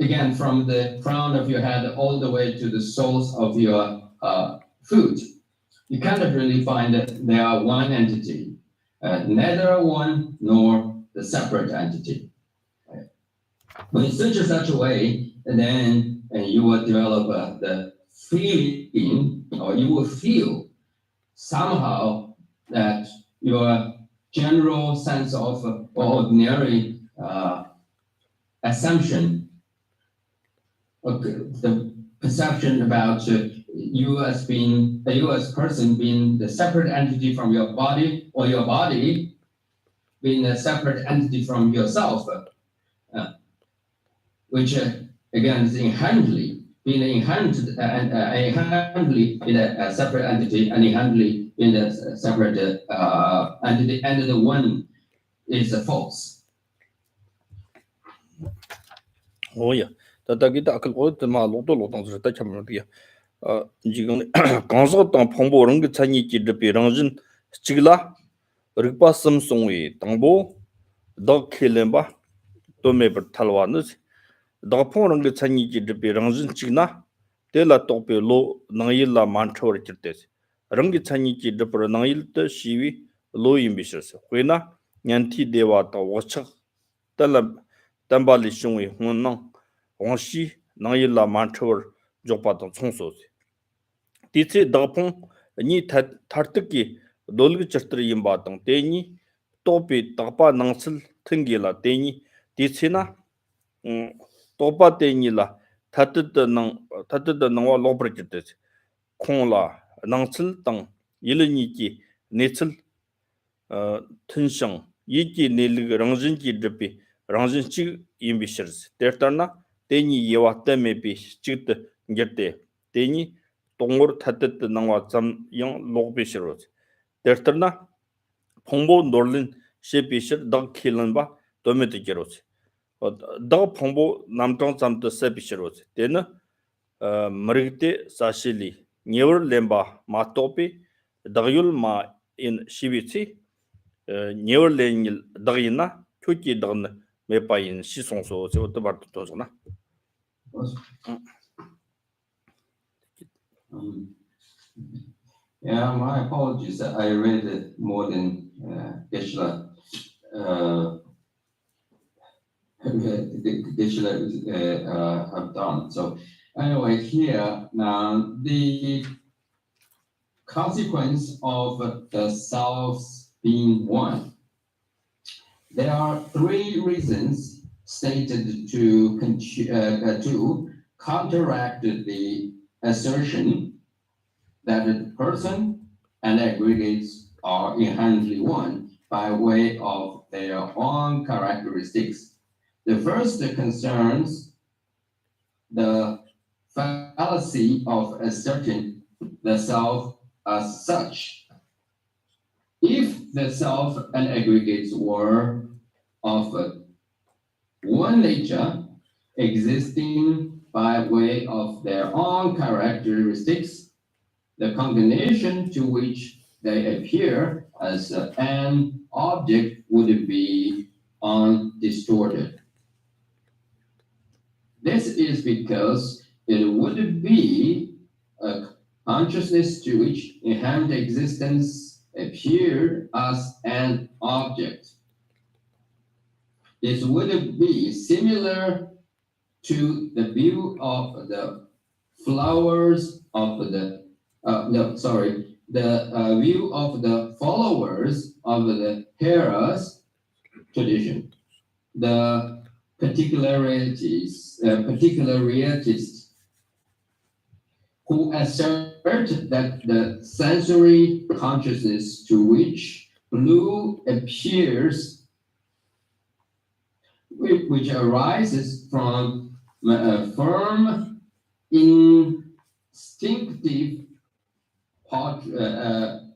Again, from the crown of your head all the way to the soles of your foot, you cannot really find that they are one entity, neither one nor the separate entity. Right? When you search in such a way, then you will develop the feeling, or you will feel somehow that your general sense of ordinary assumption, the perception about you as person being the separate entity from your body, or your body being a separate entity from yourself, which again is inherently in a separate entity, and inherently in a separate entity, and the one is false. Oh yeah, that kita akal ko tema loto lotong zhe ta chamro dia. Jigang gangso tang phongbo rong ge chani ji de pe rangjin chigla rigpa sam songwi tangbo dog khilen ba to me ber thalwa nus dog phong rong ge chani ji de pe rangjin chigna de la to pe lo nangil la man chor chirtes rong ge chani ji de per nangil te shiwi lo yim bishers huina nyanti dewa ta wachak talam tambali shungwi hunang wangshi nangil la man chor jokpa tang chongso Titse dagpong ni tartiki dolgi chartri yimba tang teni topi dagpa nangsil tingi la teni titse na topa teni la tatida nangwa lopra jirtes kong la nangsil tang yili niki netsil tinshang yiki nelig rangjin ki dripi rangjin chig yimbi shirs tertar na teni yewa teme pi chigta ngirte teni 동물 타뜻 나와 잠영 로비시로스 데르터나 봉보 놀린 셰비시 더 킬런바 도메티게로스 더 봉보 남동 잠도 세비시로스 데나 머리테 사실리 니얼 렘바 마토피 더율 마인 시비치 니얼 렌일 더이나 표기 더는 메파인 시송소 저도 바르도 도잖아 Yeah, my apologies. I read it more than Geshe-la have done. So anyway, here now the consequence of the selves being one. There are three reasons stated to counteract the assertion that the person and aggregates are inherently one by way of their own characteristics. The first concerns the fallacy of asserting the self as such. If the self and aggregates were of one nature, existing by way of their own characteristics, the combination to which they appear as an object would be undistorted. This is because it would be a consciousness to which inherent existence appeared as an object. This would be similar to the view of the flowers of the view of the followers of the Hera's tradition. The particularists who assert that the sensory consciousness to which blue appears, which arises from a firm instinctive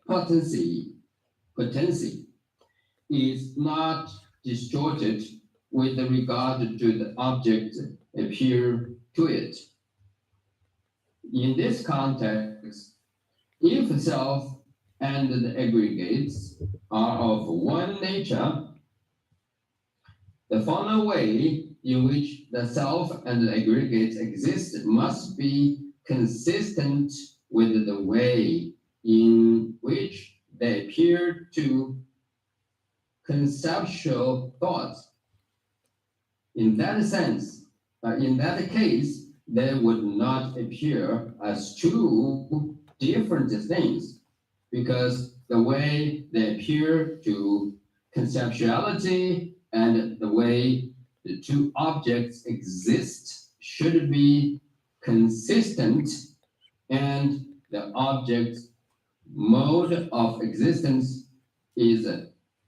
potency, is not distorted with regard to the object appear to it. In this context, if self and the aggregates are of one nature, the formal way in which the self and the aggregates exist must be consistent with the way in which they appear to conceptual thoughts. In that sense, in that case, they would not appear as two different things, because the way they appear to conceptuality and the way the two objects exist should be consistent, and the object's mode of existence is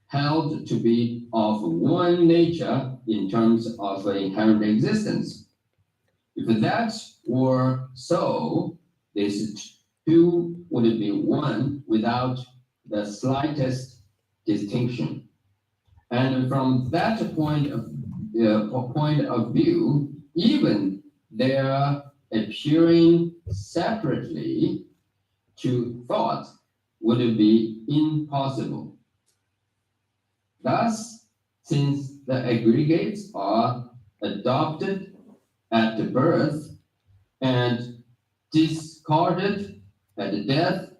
held to be of one nature in terms of inherent existence. If that were so, these two would be one without the slightest distinction. And from that point of view, even their appearing separately to thought would be impossible. Thus, since the aggregates are adopted at birth and discarded at death,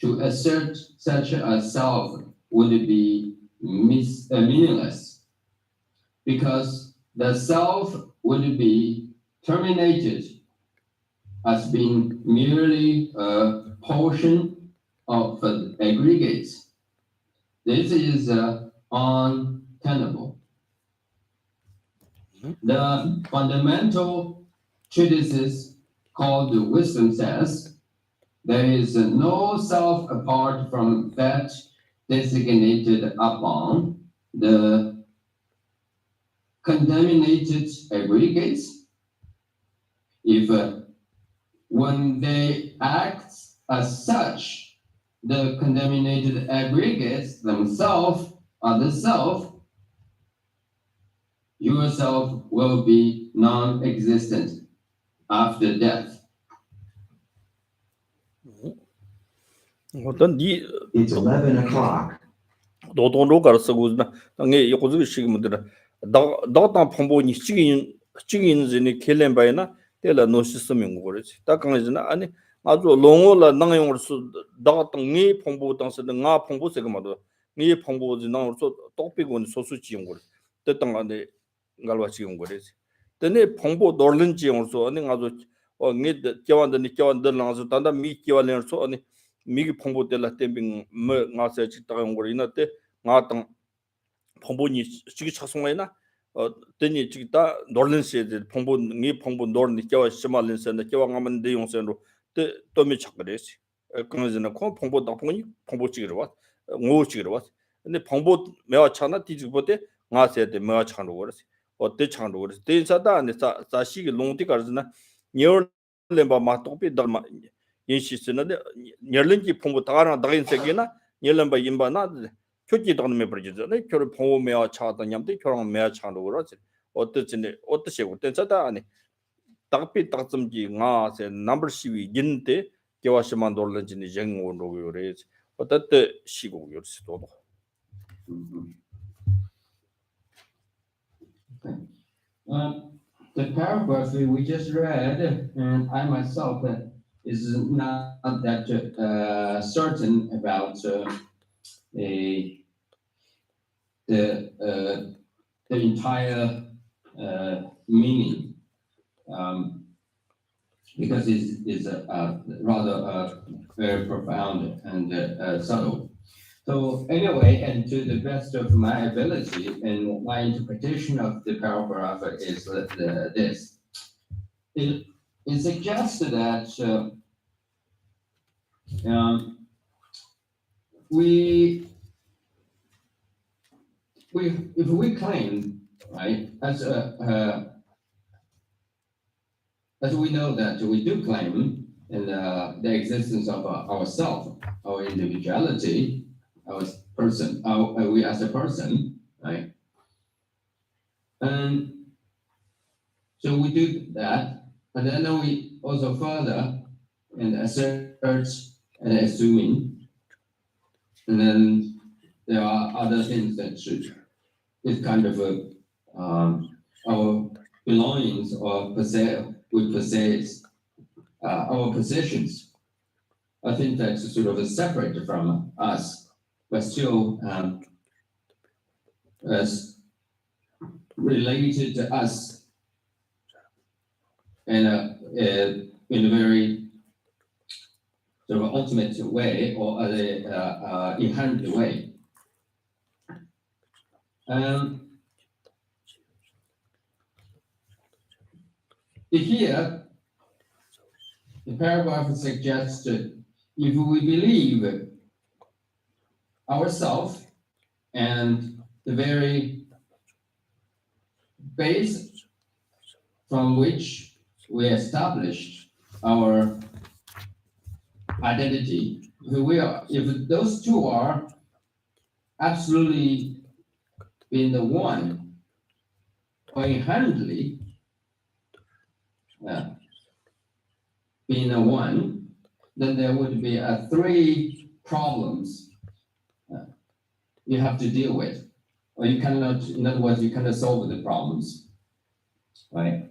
to assert such a self would be meaningless, because the self would be terminated as being merely a portion of the aggregates. This is untenable. The fundamental treatise called the Wisdom says, there is no self apart from that designated upon the contaminated aggregates. If when they act as such, the contaminated aggregates themselves are the self, yourself will be non-existent after death. 어떤 니 It's 11 o'clock. 노동로 가르스고나 당에 요거즈 시기문들 다다 폼보니 치기인 전에 켈렌바이나 텔라 노시스밍 거르지 다 강해지나 아니 아주 롱올라 나용으로서 다당니 폼보 당스는 nga 폼보 세금마도 니 폼보지 나로서 똑비고 소수지용 거 뜻당한데 ngalwa 지용 거르지 근데 폼보 놀른지용으로서 아니 아주 니 겨완데 겨완들랑서 단다 미 겨완려서 아니 미기 폼보텔라 템빙 뭐 nga서 직다용 거 이나때 nga당 폼보니 지기 착송이나 때니 지기다 놀른시에 폼보 니 폼보 놀니 겨와 심말린선데 겨와 가면 내용선으로 때 또미 착거래시 그러잖아 코 폼보 당포니 폼보 지기로 와 ngô 와 근데 폼보 매와 차나 뒤지고때 nga서에 매와 차로 거르시 어때 차로 거르시 대사다 안에 사시기 롱디 가르나 녀르렘바 마토피 달마 인시스는데 녀른기 폼보 다가나 다인세기나 녀른바 임바나 표기 돈메 버지잖아요. 결 폼메와 차다냠데 결랑 메와 차로 그러지. 어떠시고 된자다 아니 딱비 딱점지 nga세 넘버 12 인데 개와시만 돌런지니 정원로 그래지. 어떻게 시고 요르시도. The paragraph we just read, and I myself is not that certain about the entire meaning, because it's rather very profound and subtle. So anyway, and to the best of my ability, and my interpretation of the paragraph is this. It suggests that if we claim, right, as we know that we do claim in the existence of ourself, our individuality, our person, we as a person, right? And so we do that, and then we also further and assert and assuming, and then there are other things that is kind of our belongings or we possess our possessions. I think that's sort of separate from us, but still as related to us in a very sort of ultimate way or inherent way. Here, the paragraph suggests that if we believe ourselves and the very base from which we established our identity, if those two are absolutely being the one, or inherently being the one, then there would be three problems you have to deal with, or you cannot. In other words, you cannot solve the problems, right?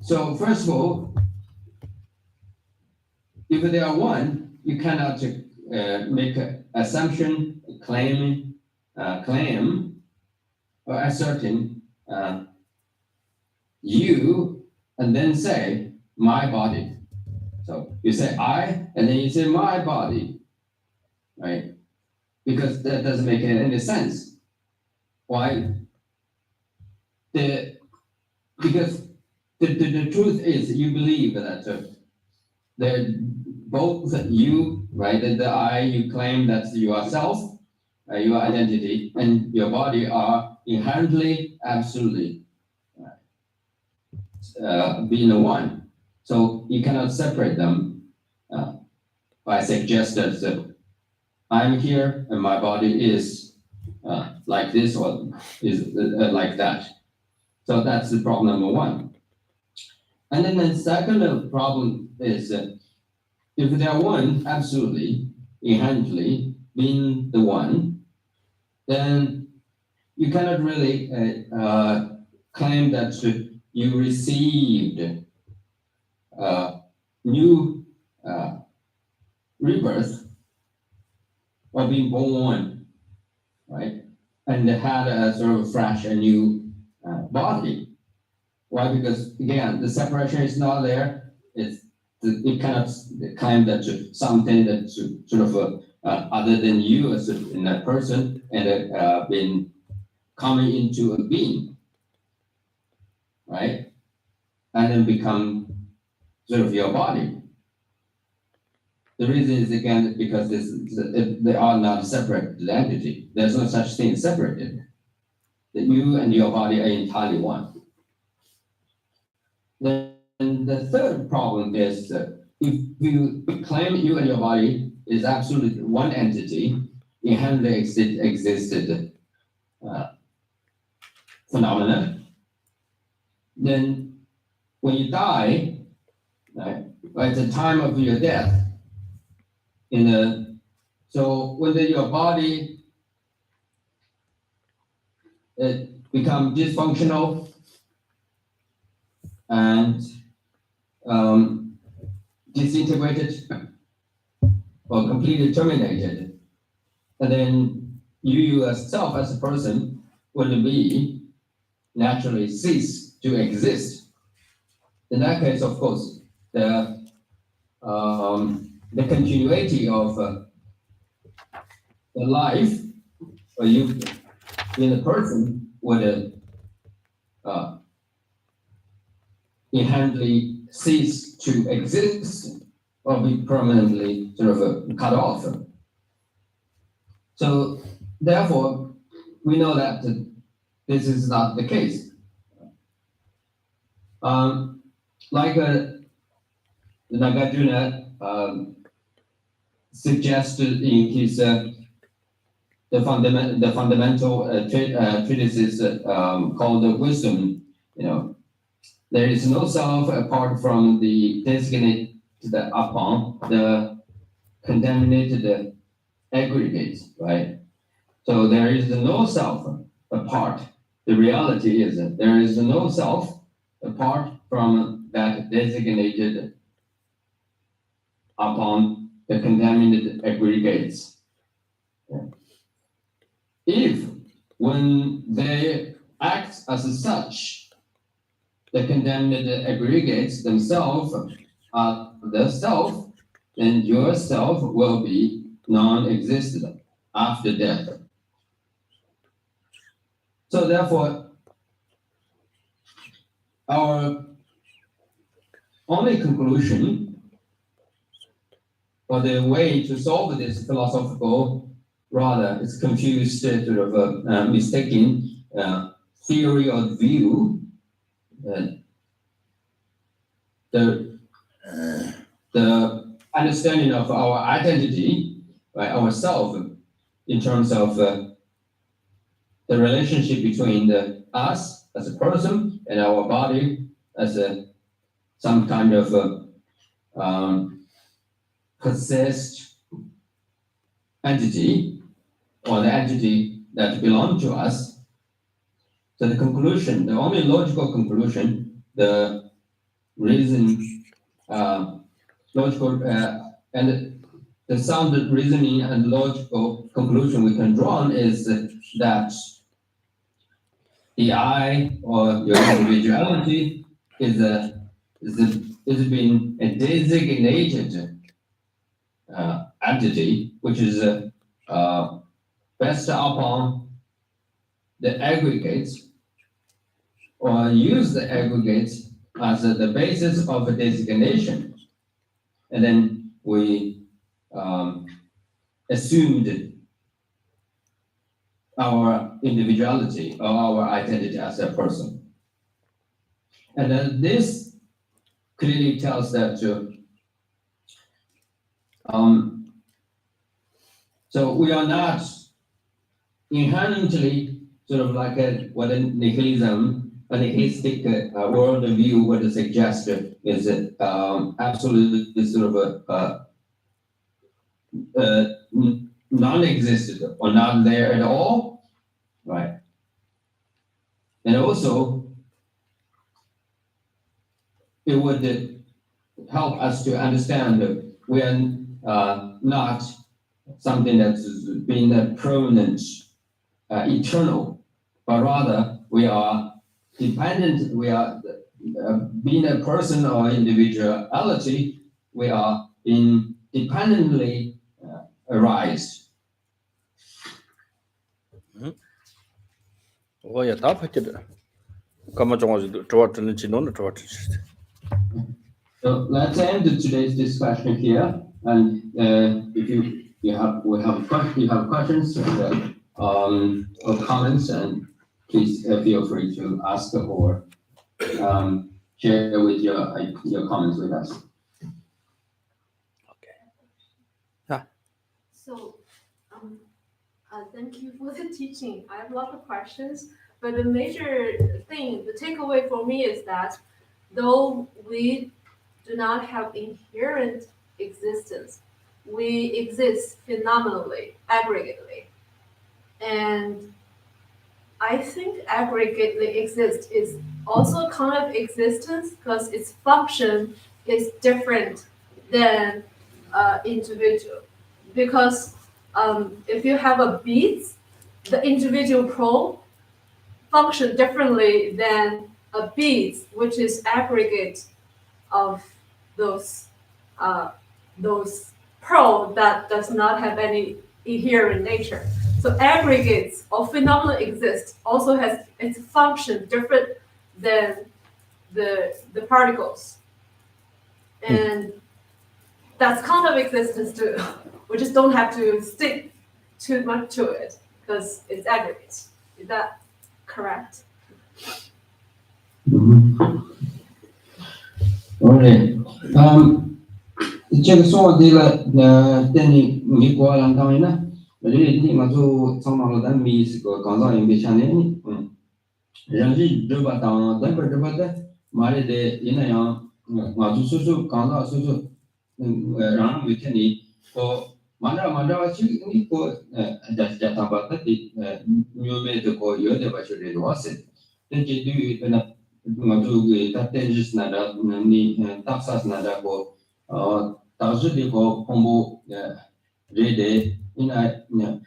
So first of all, if they are one, you cannot make an assumption, claim, or ascertain you, and then say my body. So you say I, and then you say my body, right? Because that doesn't make any sense. Why? Because the truth is you believe that both you, right, the I, you claim that yourself, your identity, and your body are inherently, absolutely being the one. So you cannot separate them by suggesting that I'm here and my body is like this or is like that. So that's the problem number one. And then the second problem is that if they are one, absolutely, inherently being the one, then you cannot really claim that you received new rebirth or being born, right? And had a sort of fresh and new body. Why? Because again, the separation is not there. It cannot claim that something that sort of other than you as in that person and been coming into a being, right? And then become sort of your body. The reason is again because they are not separate entity. There's no such thing as separated. That you and your body are entirely one. Then the third problem is that if you claim you and your body is absolutely one entity, inherently existed phenomena, then when you die, right, at the time of your death, so whether your body it become dysfunctional and disintegrated or completely terminated, and then you yourself as a person will be naturally cease to exist. In that case, of course, the continuity of the life or you in the person would inherently cease to exist or be permanently sort of cut off. So therefore, we know that this is not the case. Like Nagarjuna suggested in his the fundamental treatise called the Wisdom, there is no self apart from the designated upon the contaminated aggregate, right? So there is no self apart. The reality is that there is no self apart from that designated upon the contaminated aggregates. If, when they act as such, the contaminated aggregates themselves are the self, then your self will be non-existent after death. So therefore, our only conclusion or the way to solve this philosophical, rather, it's confused sort of mistaken theory or view. The understanding of our identity, right, ourself, in terms of the relationship between us as a person and our body as some kind of possessed entity, or the entity that belongs to us. So the conclusion, the only logical conclusion, the reason, logical and the sound reasoning and logical conclusion we can draw on is that the I or your individuality is being a designated entity, which is based upon the aggregates, or use the aggregates as the basis of a designation, and then we assumed our individuality or our identity as a person. And then this clearly tells that so we are not inherently sort of like what a nihilistic worldview would suggest is absolutely sort of non-existent or not there at all, right? And also, it would help us to understand that we are not something that's been permanent, eternal, but rather we are dependent, we are being a person or individuality, we are independently arise. 我也打不起的，干嘛总是主要只能去弄的，主要只是。 So let's end today's discussion here. And if you have questions or comments, and please feel free to ask or share with your comments with us. So, thank you for the teaching. I have a lot of questions, but the major thing, the takeaway for me is that though we do not have inherent existence, we exist phenomenally, aggregately. And I think aggregately exist is also a kind of existence because its function is different than individual because if you have a beads, the individual pearl function differently than a beads, which is aggregate of those pearl that does not have any inherent nature. So aggregates or phenomena exist also has its function different than the particles. And that's kind of existence too. We just don't have to stick too much to it because it's aggregates. Is that correct? OK，这个说这个等你美国人当然呢，我这里嘛就苍茫了，但没是个刚才也没想的，人是这把当这边这把的，马里的人那样，我就说刚才说，让有天你说。만들어 지금 이거 자자 담바다 뉴메도 거 여대 버셔를 왔어. 근데 뒤에나 뭐저기 다텐지스나다 니 딱사스나다 거 다즈디 거 공부 레데 이나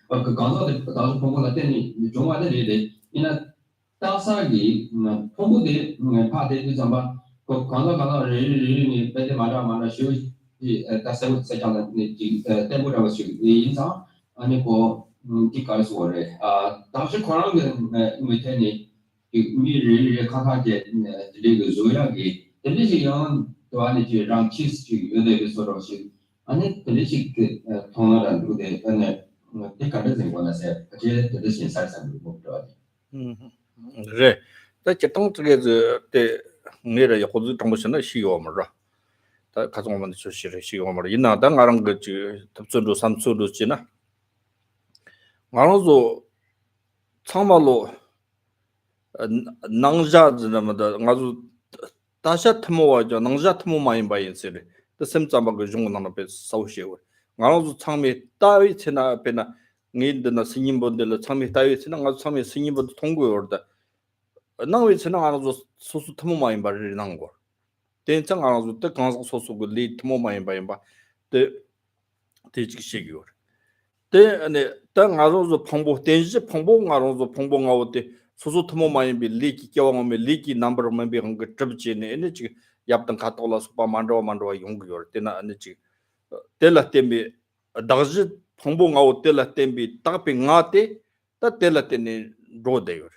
그 강사들 다즈 공부나 때니 정말에 레데 이나 딱사기 공부데 파데 잠바 그 강사 레레니 배데 말아 쉬어 that's what讲的在不了去影响那个你告诉我的当时可能每天你每日看看这个主要给这些样对吧你就让其实就有的说到是아니这些个同样的对不对这个的情况呢是而且这是现实上的不对吧그래 다 제동 쪽에서 때 내려 호주 정보선을 시험을 다 가정만 조시를 시험을 있나 당가랑 그 답선도 삼소도 지나 말로서 참말로 낭자즈나마다 아주 다시 터모와죠 낭자 터모 많이 봐야지 또 샘자막 그 중간에 배 사우시고 말로서 참에 따위 지나 배나 니들나 스님분들 참에 따위 지나 아주 참에 스님분들 통고요다 나위 지나 아주 소수 터모 많이 봐리는 거 대장 아주 때 강사 소수고 리 터모 많이 봐봐 때 대직식이요 때 아니 땅 아주 방법 대지 방법 아주 방법하고 때 소소 터모 많이 비 리기 겨왕하면 리기 넘버만 비한 거 접지네 에너지 yaptın katola supa mandwa yongyor tena anichi tela tembi dagji phongbo ngao tela tembi tapi ngate ta tela teni rodeyor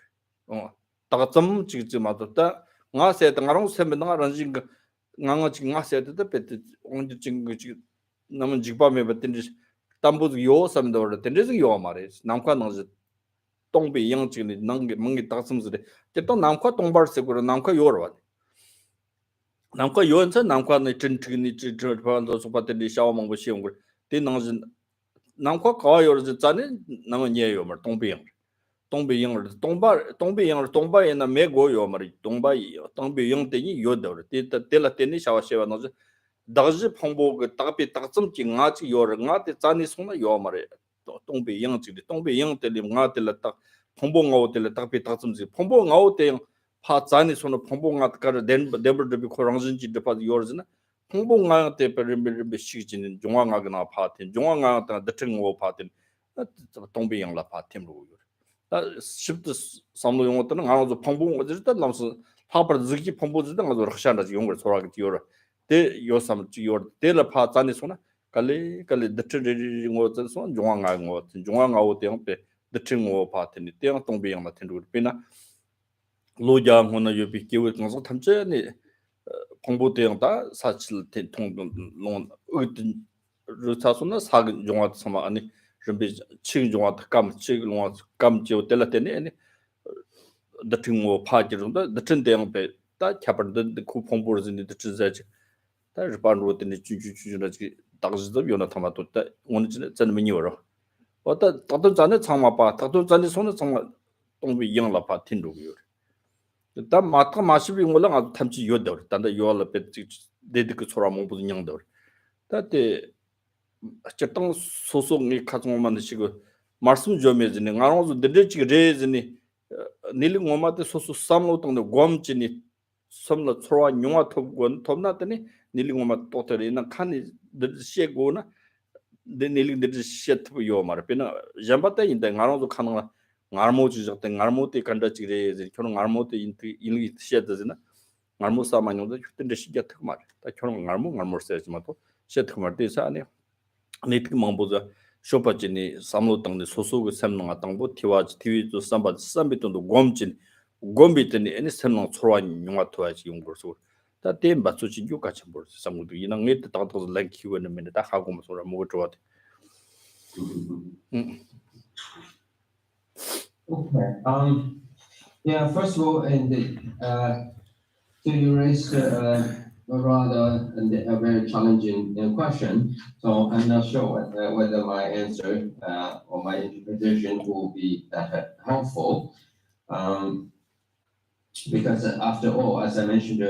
ta tsam chigchi ma ta nga se ta ngarong sembe nga ranjing nga chi nga se ta pet onji ching chi nam jigba me batin tambu yo samdo ro teni yo mare namkwa nang tongbi yang chi ni nang mangi ta samsre te to namkwa tongbar se gro namkwa yorwa 남과 요원선 남과의 전투니 저반도 소파들이 샤워망고 시온 걸 대낭진 남과 가요르 자네 남은 예요 말 동배영 동배영을 메고요 말 동배영 되니 요더 때라 때니 샤워셔 나지 다지 풍보 그 딱비 딱점 징아지 요르가 때 자니 손나 요 말에 동배영 지리 동배영 때리 나텔라 딱 풍보가오 때라 딱비 딱점 지 풍보가오 때 파자니 손을 풍봉아까를 데버드비 코랑진지 데파 요르즈나 풍봉아 때 베르베 시기진 종왕아가나 파텐 종왕아가 데팅고 파텐 동비양라 파템로 다 십드 삼로 용어들은 아주 풍봉 어디다 남스 파버 즈기 풍보즈다 아주 럭샤나지 용을 소라기 디오라 데 요삼 지요 데라 파자니 손나 칼리 데트리 용어들 손 종왕아 종왕아오 때한테 데팅고 파텐 때 동비양라 텐로 페나 로장 호나 요비 기회 강서 탐전에 공부 대응다 사실 통론 어떤 루타소나 사근 종화 삼아 아니 준비 칭 종화 감 칭 감지오 tellatene 아니 더팅고 파지론다 더튼 대응배 다 캬버드 ku 공부르진이 더트자지 다 리반로드니 주주주주나지 당지도 요나 타마도 다 오늘 전에 미니어로 어다 다도 전에 참마바 다도 전에 손에 정말 동비 이양라 파 틴도요 다 마타 마시비 몰랑 아주 탐지 요더 단다 요알 베지 데드크 소라 몽부든 양더 다때 저땅 소송이 가정만 시고 말씀 좀 해지네 나로도 데르지 레즈니 닐링 오마데 소소 삼로동의 곰지니 섬나 소라 용화 톱건 톱나더니 nilingoma totally na khani the shego na the niling the shit yo mar pina jambata in the ngaro to khana ngarmo ju jate ngarmo te kanda chire je khono ngarmo te in shit de na ngarmo sa ma nyong de chutin de shit mar ta khono ngarmo se ma to shit mar de sa ne nitik mambo za shopa jini samlo tang de soso go samno atang bo tiwa tv to samba sambi to gomjin gombi teni any samno chorwa nyunga to ji yung so ta tem ba chu ji yu ka chambor samlo du ina nget ta ta like q and minute ta ha go so ra mo to Okay. Yeah. First of all, so you raised a rather a very challenging question. So I'm not sure whether my answer or my interpretation will be that helpful. Because after all, as I mentioned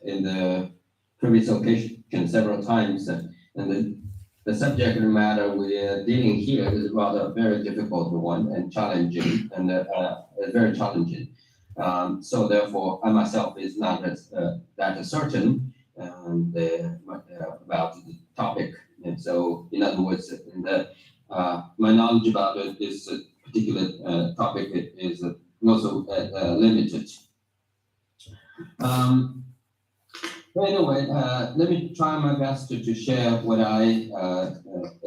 in the previous occasion several times, and the subject matter we're dealing here is rather very difficult one and challenging, and very challenging. So therefore, I myself is not that certain about the topic. And so, in other words, my knowledge about this particular topic is also limited. Anyway, let me try my best to share what I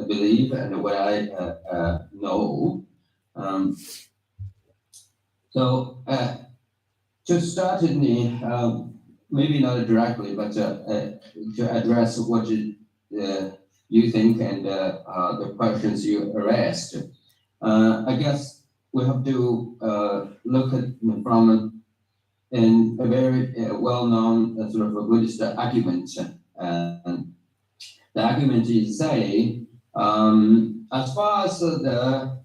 believe and what I know. So to start with me, maybe not directly, but to address what you think and the questions you raised, I guess we have to look at from in a very well-known sort of a Buddhist argument. And the argument is say, as far as the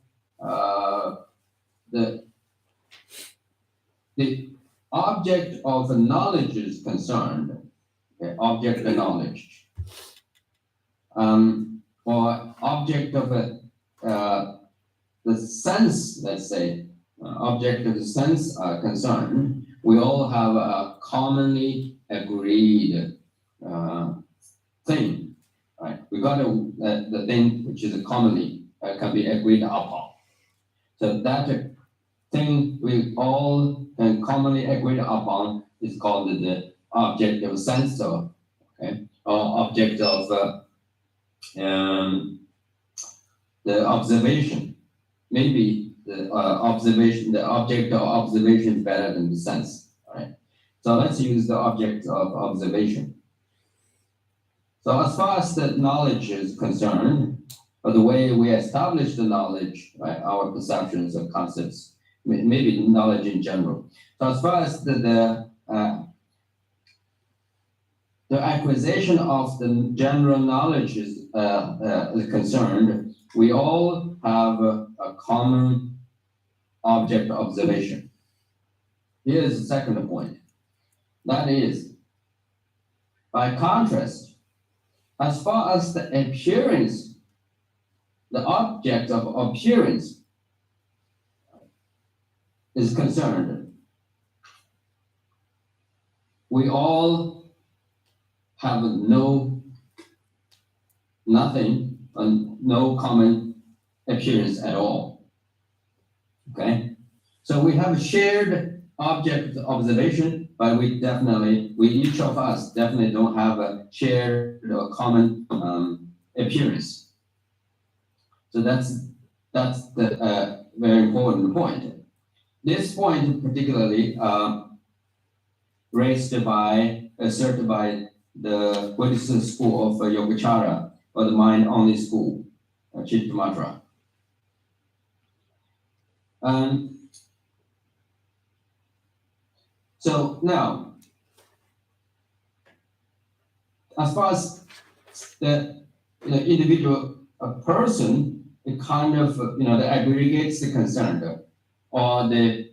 object of knowledge is concerned, object of knowledge, or object of the sense, let's say, object of the sense are concerned, we all have a commonly agreed thing, right? We got the thing which is commonly can be agreed upon. So that thing we all can commonly agree upon is called the object of sense, or object of the observation. Maybe the object of observation is better than the sense, right? So let's use the object of observation. So as far as the knowledge is concerned, or the way we establish the knowledge, right, our perceptions of concepts, maybe knowledge in general. So as far as the acquisition of the general knowledge is concerned, we all have a common object observation. Here's the second point. That is, by contrast, as far as the appearance, the object of appearance is concerned, we all have nothing, no common appearance at all. Okay, so we have a shared object observation, but we each of us definitely don't have a shared or common appearance. So that's the very important point. This point particularly asserted by the Buddhist school of Yogacara, or the mind-only school, Chittamatra. So now, as far as the individual person, it kind of the aggregates the concerned, or the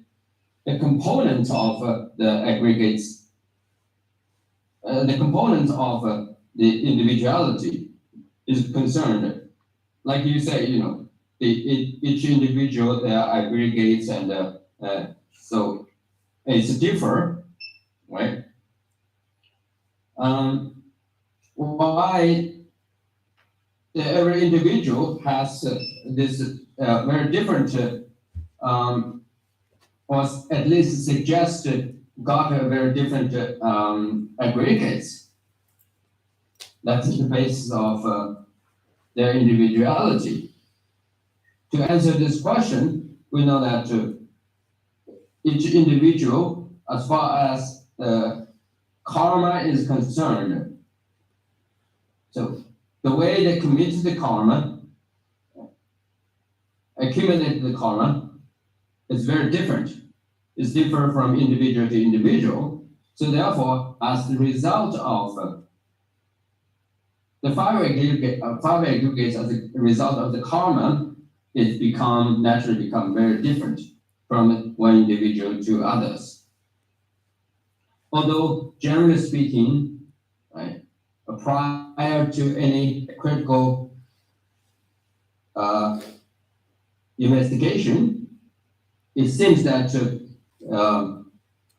component of the aggregates, the component of the individuality is concerned. Like you say, each individual aggregates, and so it's different, right? why every individual has this very different, or at least suggested, got a very different aggregates. That's the basis of their individuality. To answer this question, we know that each individual, as far as karma is concerned, so the way they commit the karma, accumulate the karma, is very different. It's different from individual to individual. So therefore, as the result of the five aggregates as a result of the karma, it naturally become very different from one individual to others. Although generally speaking, right, prior to any critical investigation, it seems that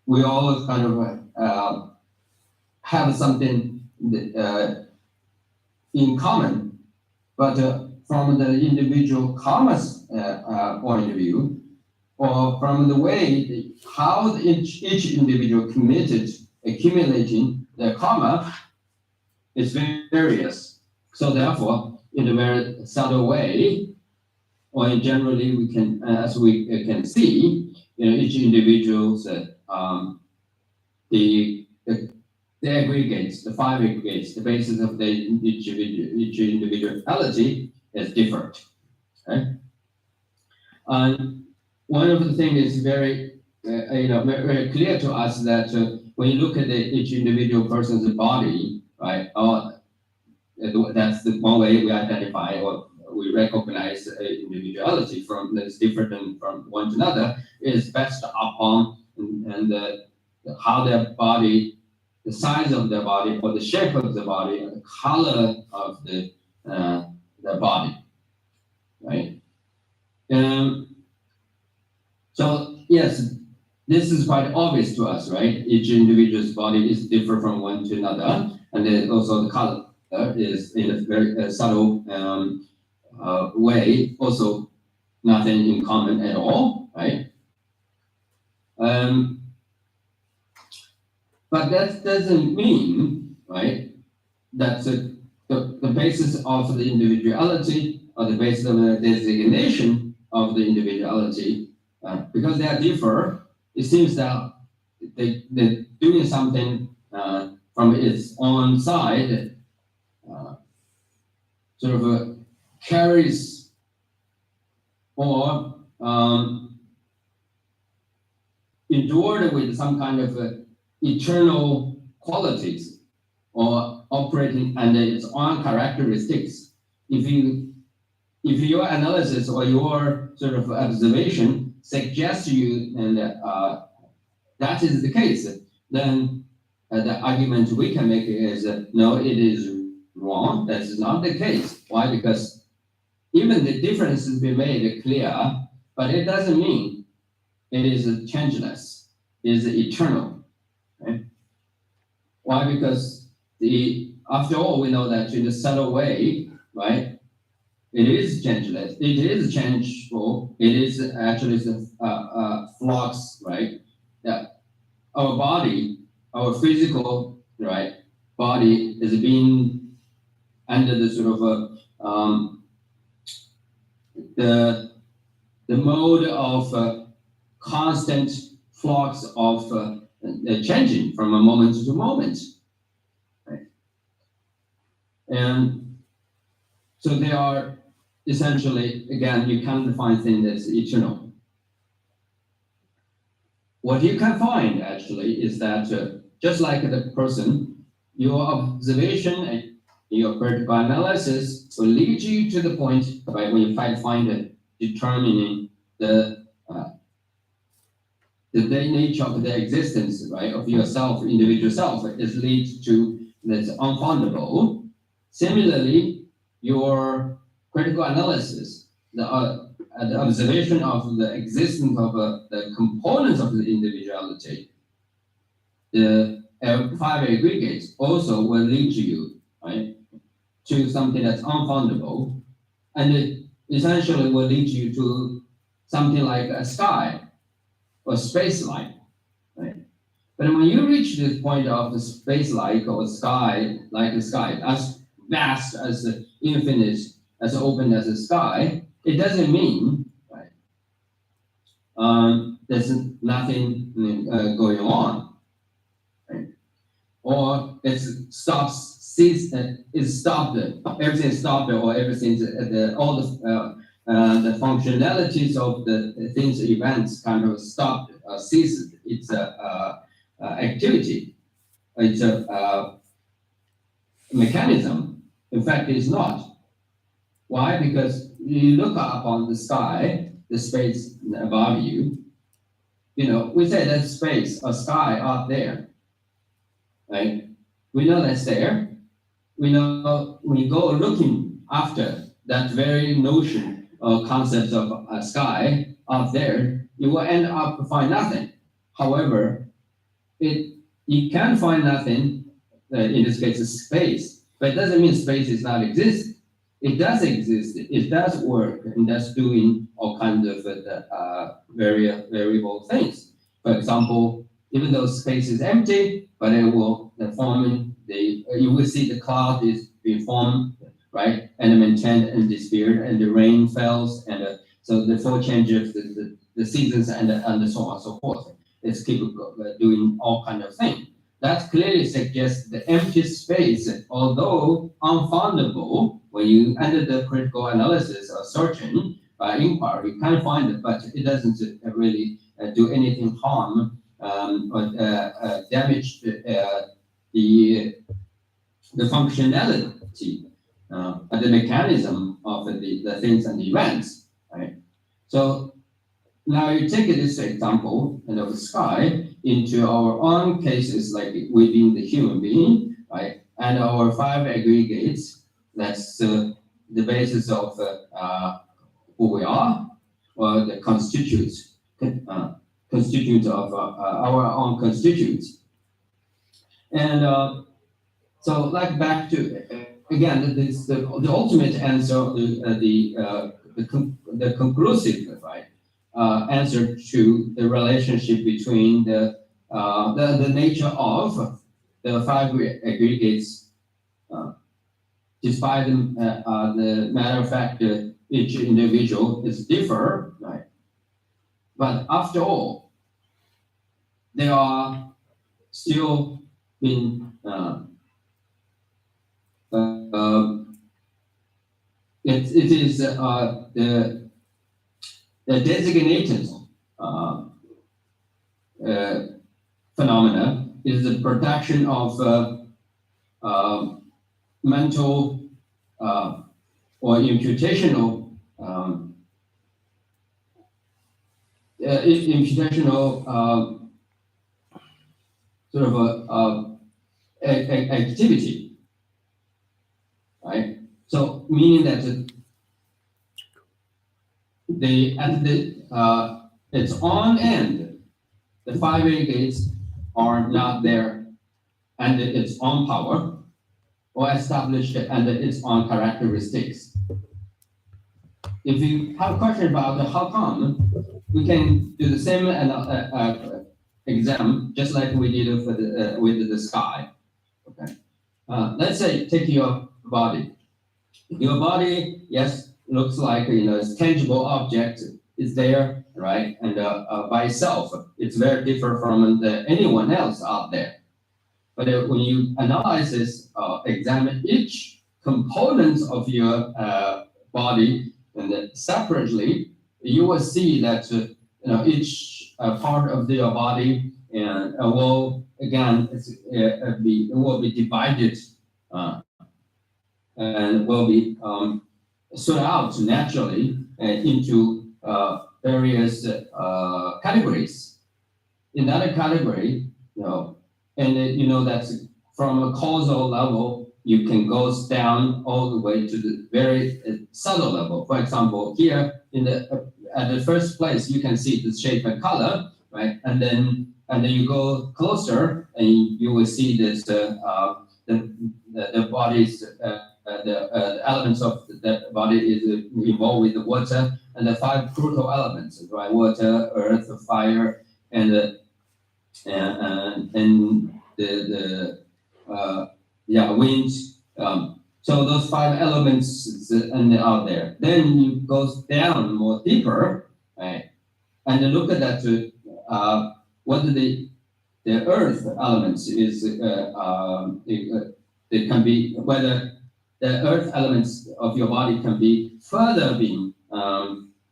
we all kind of have something in common, but from the individual karma's point of view, or from the way how each individual committed accumulating their karma, is various. So therefore, in a very subtle way, or generally we can, as we can see, each individual's the aggregates, the five aggregates, the basis of each individuality is different. Okay? And one of the things is very clear to us that when you look at each individual person's body, right? That's the one way we identify or we recognize individuality from that's different from one to another is based upon and how their body, the size of their body, or the shape of the body, or the color of the body, right? So yes, this is quite obvious to us, right? Each individual's body is different from one to another, and then also the color is in a very subtle way, also nothing in common at all, right? But that doesn't mean, right, that the basis of the individuality or the basis of the designation of the individuality, because they are different, it seems that they're doing something from its own side, sort of carries or endured with some kind of eternal qualities or operating under its own characteristics. If your analysis or your sort of observation suggests you and that is the case, then the argument we can make is no, it is wrong. That is not the case. Why? Because even the difference has been made clear, but it doesn't mean it is changeless. It is eternal. Right? Why? Because after all, we know that in a subtle way, right? It is changeless. It is changeable. It is actually flux, right? Yeah. Our body, our physical, right, body is being under the sort of the mode of constant flux of changing from a moment to moment, right? And so they are essentially, again, you can't define things that's eternal. What you can find actually is that just like the person, your observation and your critical analysis will lead you to the point, right, when you find determining the nature of the existence, right, of yourself, individual self, is lead to that's unfoundable. Similarly, your critical analysis, the observation of the existence of the components of the individuality, the five aggregates also will lead you, right, to something that's unfoundable, and it essentially will lead you to something like a sky or space-like, right? But when you reach this point of the space-like or sky, like the sky, as vast as the infinite, as open as the sky, it doesn't mean, right, there's nothing going on, right? Or it's stopped, everything's stopped, or everything's all the functionalities of the things, events kind of stopped, ceased its activity. It's a mechanism. In fact, it's not. Why? Because you look up on the sky, the space above you, we say there's space or sky up there, right? We know that's there. We know when you go looking after that very notion or concept of a sky up there, you will end up find nothing. However, you can find nothing, in this case, it's space, but it doesn't mean space is not exist. It does exist, it does work, and that's doing all kinds of variable things. For example, even though space is empty, but it will you will see the cloud is being formed, right, and maintained and disappeared, and the rain falls, and so the full change of the seasons and so on and so forth. It's capable of doing all kinds of things. That clearly suggests the empty space, although unfoundable, when you enter the critical analysis or searching by inquiry, you can find it, but it doesn't really do anything harm or damage the functionality, the mechanism of the things and the events, right? So now you take this example of the sky into our own cases, like within the human being, right? And our five aggregates, that's the basis of who we are, or the constituents of our own constituents. And so, like back to again, the ultimate answer, the conclusive, right, answer to the relationship between the nature of the five aggregates, despite the matter of fact that each individual is different, right? But after all, they are still in it is the designated phenomena is the production of mental or imputational sort of activity, right? So meaning that its own end, the five aggregates are not there and its own power or established under its own characteristics. If you have a question about how come, we can do the same exam just like we did for with the sky. Okay, let's say take your body. Your body, yes, looks like it's tangible object is there, right? And by itself, it's very different from anyone else out there. But when you analyze this, examine each component of your body and separately, you will see that each part of your body and will again it will be divided and will be sorted out naturally into various categories. In that category, and that's from a causal level, you can go down all the way to the very subtle level. For example, here at the first place, you can see the shape and color, right? And then you go closer, and you will see this the body's the elements of the body is involved with the water and the 5 crucial elements, right? Water, earth, fire, and wind. So those 5 elements and they are there. Then you go down more deeper, right? And then look at that. What the earth elements is. It can be whether the earth elements of your body can be further being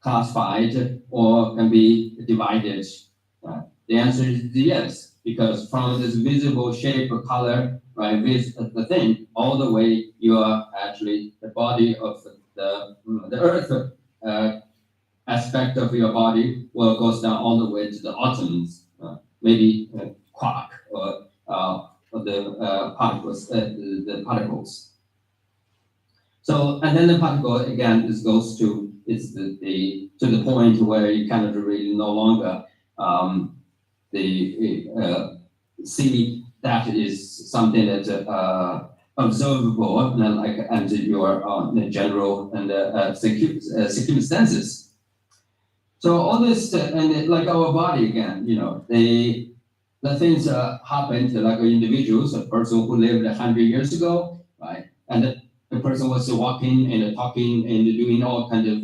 classified or can be divided. The answer is yes, because from this visible shape or color, right, with the thing, all the way you are actually the body of the earth aspect of your body goes down all the way to the atoms, maybe quark or the particles, the particles. So, and then the particle again, this goes to to the point where you cannot really no longer see that is something that observable, and your general and circumstances. So all this and like our body again, the things happen to like individuals, a person who lived 100 years ago, right? And the person was walking and talking and doing all kind of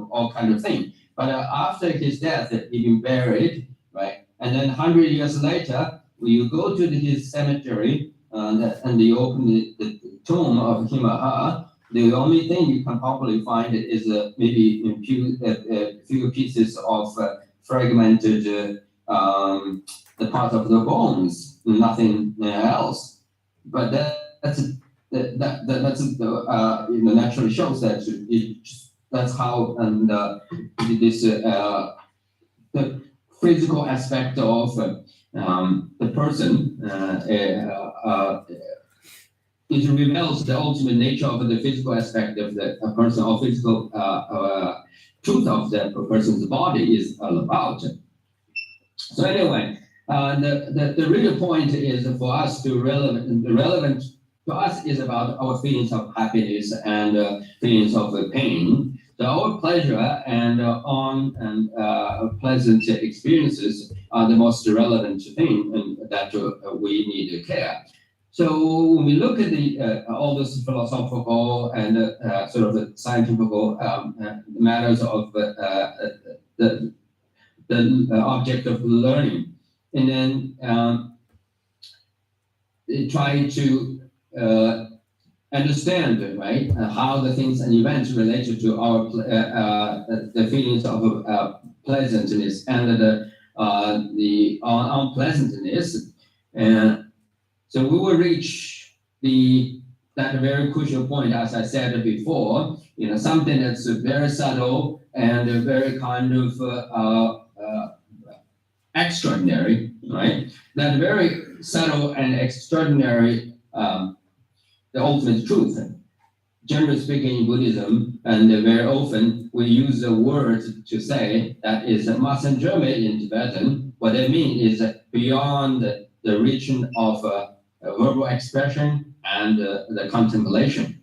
all kind of thing. But after his death, he been buried, right? And then 100 years later, when you go to his cemetery and you open the tomb of him or her, the only thing you can probably find is maybe a few pieces of fragmented the part of the bones, nothing else. But naturally shows that that's how this the physical aspect of the person it reveals the ultimate nature of the physical aspect of the person, or physical truth of the person's body is all about. So anyway, the real point is for us to relevant to us is about our feelings of happiness and feelings of pain. So our pleasure and pleasant experiences are the most relevant thing, and that we need to care. So when we look at all this philosophical and sort of the scientific matters of the object of learning, and then try to understand, right, how the things and events related to our the feelings of pleasantness and the unpleasantness, and so we will reach that very crucial point, as I said before, something that's very subtle and very kind of extraordinary, right? That very subtle and extraordinary, the ultimate truth. Generally speaking, in Buddhism, and very often we use the word to say that is Masanjome in Tibetan. What they mean is beyond the region of verbal expression and the contemplation.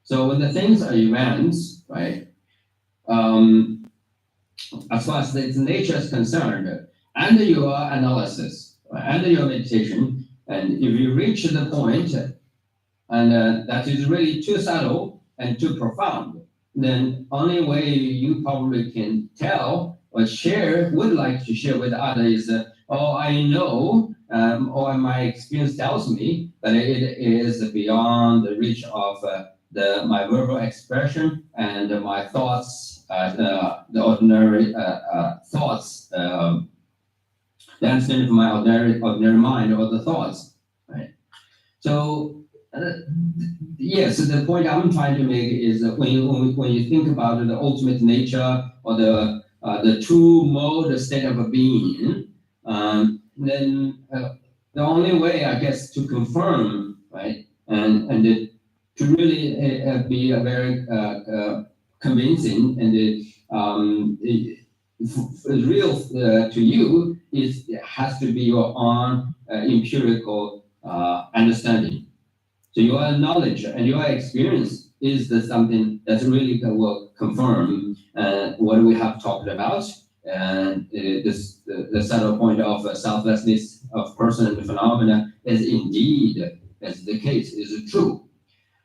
So when the things are events, right, as far as its nature is concerned, and your analysis, and your meditation, and if you reach the point, and that is really too subtle and too profound, then only way you probably can tell or would like to share with others is, I know, or my experience tells me that it is beyond the reach of my verbal expression and my thoughts, the ordinary thoughts, the understanding of my ordinary mind or the thoughts, right? So yes, the point I'm trying to make is that when you think about the ultimate nature or the true mode, the state of a being, then the only way, I guess, to confirm, right, and to really be a very convincing and real to you has to be your own empirical understanding. So your knowledge and your experience is something that really will confirm what we have talked about, and the subtle point of selflessness of person and phenomena is indeed, as the case, is true.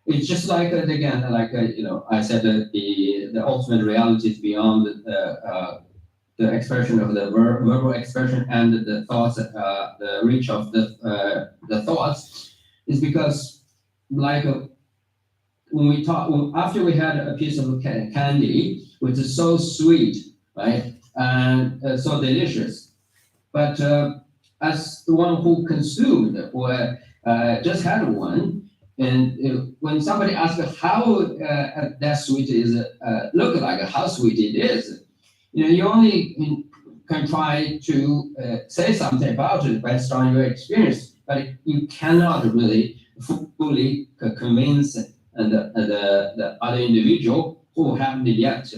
It's just like again, like I said, the ultimate reality is beyond the expression of the verbal expression and the thoughts, the reach of the thoughts, is because like when we talk after we had a piece of candy, which is so sweet, right, and so delicious, but as the one who consumed or just had one. And when somebody asks how that sweet is look like, how sweet it is, you only can try to say something about it based on your experience, but you cannot really fully convince the other individual who haven't yet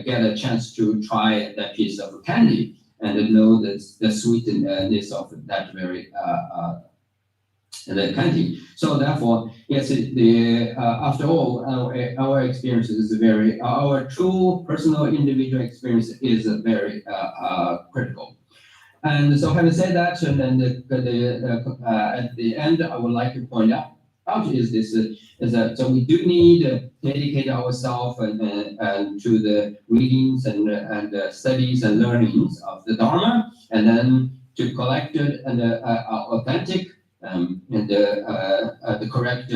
get a chance to try that piece of candy and know the sweetness of that very the candy. So therefore, yes, after all, our experience is our true personal individual experience is very critical. And so having said that, and then at the end, I would like to point out is that so we do need to dedicate ourselves and to the readings and studies and learnings of the Dharma, and then to collect it and authentic and the correct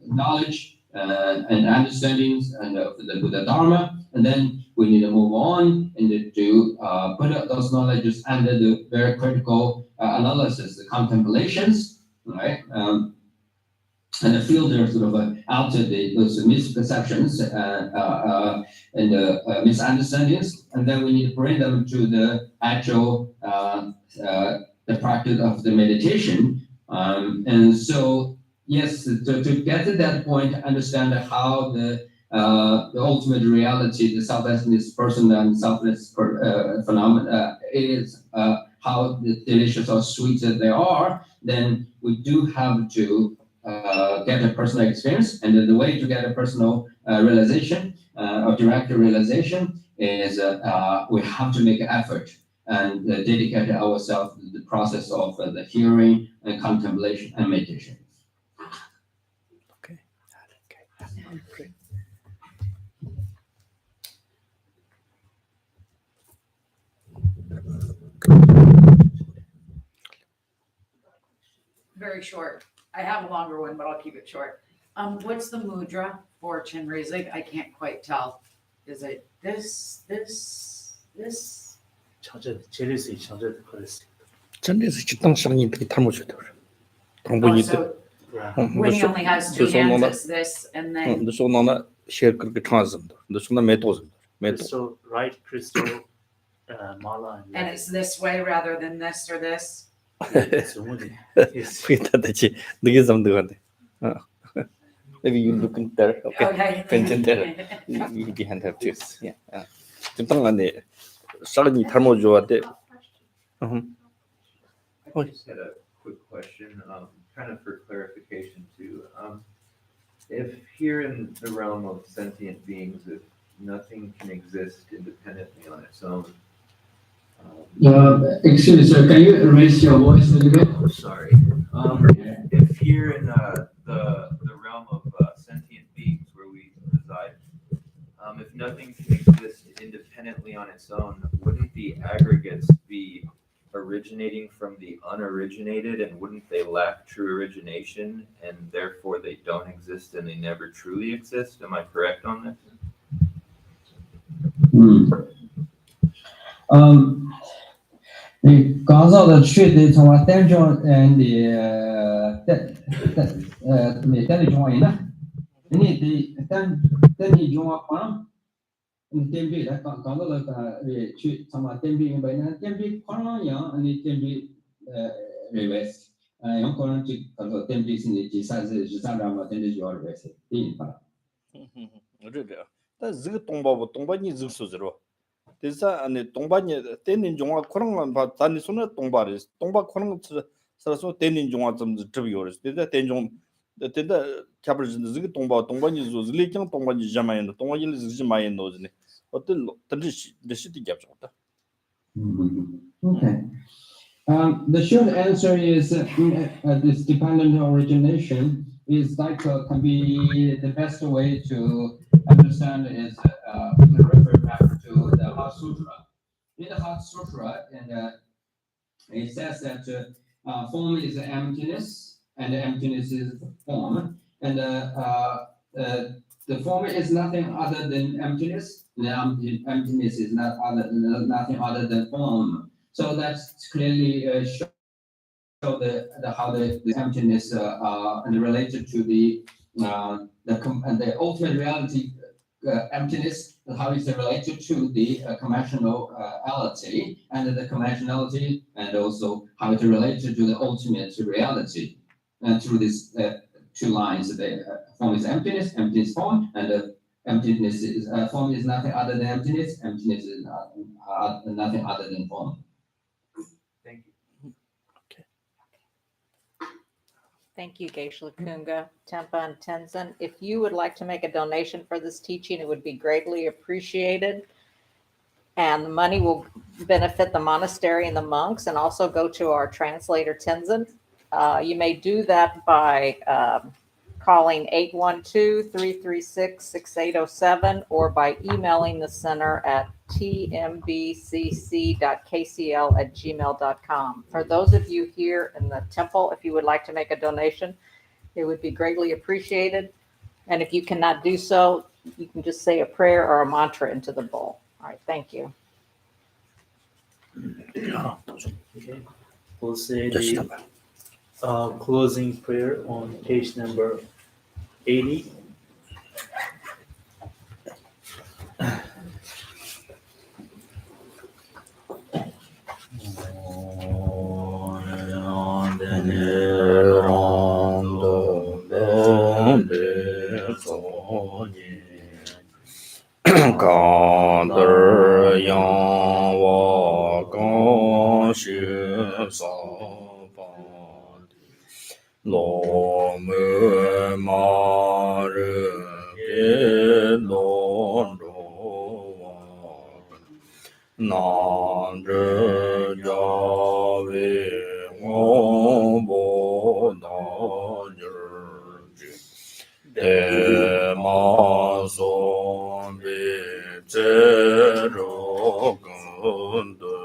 knowledge and understandings and of the Buddha Dharma, and then we need to move on and to put up those knowledges under the very critical analysis, the contemplations, right? And the filter sort of out those misperceptions and misunderstandings, and then we need to bring them to the actual the practice of the meditation. And so, yes, to get to that point, understand how the ultimate reality, the selflessness person and selfless phenomena is, how delicious or sweet they are, then we do have to get a personal experience. And the way to get a personal realization or direct realization is we have to make an effort and dedicate ourselves to the process of the hearing and contemplation and meditation. Okay. Great. Very short. I have a longer one, but I'll keep it short. What's the mudra for Chenrezig? I can't quite tell. Is it this? 제리스의 창조를 그랬어. 전에서 직당성이 되게 닮으셔도 그래. Oh, 당분이 so when he only has two hands, it's this, and then 근데 소나나 셰 그렇게 transında. 근데 소나 메토즈ında. 메토. Crystal, right crystal, mala, and it's this way rather than this or this. 주문이. 그게 다 되지. 너게 잠들 건데. Maybe you look in there. Okay. Okay. Pension there. You behind her too. Yeah. 좀 당간에 사람이 닮아줘야 돼. I just had a quick question, kind of for clarification too. If here in the realm of sentient beings, if nothing can exist independently on its own. Excuse me, sir, can you raise your voice a little bit? Sorry. If here in the realm of sentient beings where we reside, if nothing can exist independently on its own, wouldn't the aggregates be originating from the unoriginated, and wouldn't they lack true origination, and therefore they don't exist and they never truly exist? Am I correct on this?你刚才的确的从我单中你单的中文呢，你的单的中文话，你单边的刚才的去从我单边边呢，单边可能样你单边reverse，有可能就刚才单边是你13嘛，单边就要 reverse，对吧？그래. 다 지금 동바니 지금 소지로. Desa ane 동반이 때는 종아 그런 봐 단이 손에 동바리 동바 그런 서서 때는 종아 좀 접이요. 데다 때종 데다 잡을진 지 동반이 조즈리경 동반이 자마인 동반이 지 마인 노즈네. 어떤 단지 시디 잡죠. Okay. The short answer is this dependent origination is like can be the best way to understand is we can refer back to the Heart Sutra. In the Heart Sutra, and it says that form is emptiness, and emptiness is form, and the form is nothing other than emptiness. The emptiness is nothing other than form. So that's clearly show how the emptiness and related to the ultimate reality emptiness, how is it related to the conventionality and the conventionality, and also how it related to the ultimate reality. And through these two lines, the form is emptiness, emptiness form, and emptiness is form is nothing other than emptiness, emptiness is nothing other than form. Thank you. Thank you, Geshe Kunga, Tempa, and Tenzin. If you would like to make a donation for this teaching, it would be greatly appreciated. And the money will benefit the monastery and the monks and also go to our translator, Tenzin. You may do that by calling 812-336-6807 or by emailing the center at tmbcc.kcl@gmail.com. For those of you here in the temple, if you would like to make a donation, it would be greatly appreciated. And if you cannot do so, you can just say a prayer or a mantra into the bowl. All right, thank you. Okay. We'll say the closing prayer on page number 80. Lo me ma re ge lo ro wa nan zhe jia wei ngo bo da zhi de ma so bi zhe ro gen de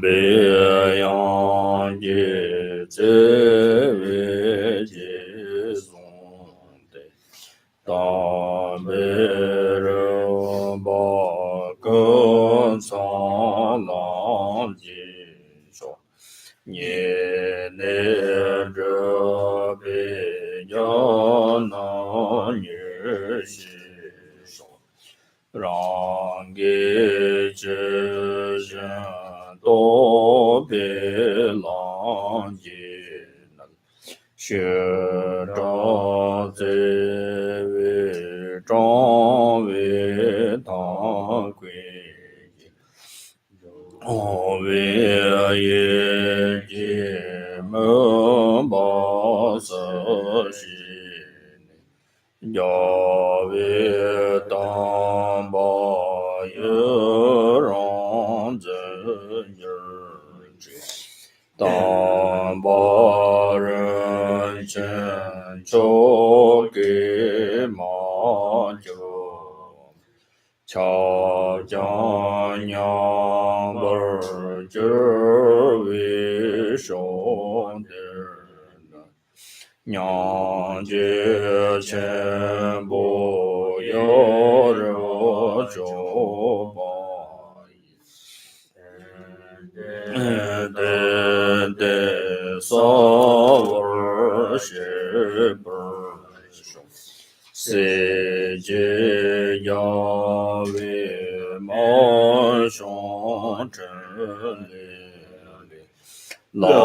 be yang ji zhe wei ji song de da be re ba ge ca lang ji shuo ye ne zhe bei ya na ye shi shuo rang ge zhe zhen do bei lang ji nan xue zhao zhe wei zhang wei da gui wei ye ji men ba se xi ya wei dang ba ye rang zhen yin zhi dang ba ren chen zhou ge ma jiu qiao jiang yang ber zhi wei shou de yang jie qian bo yo ro zhou ba de de sa wer xie ber shou se jie ya wei ma xiong zhen li la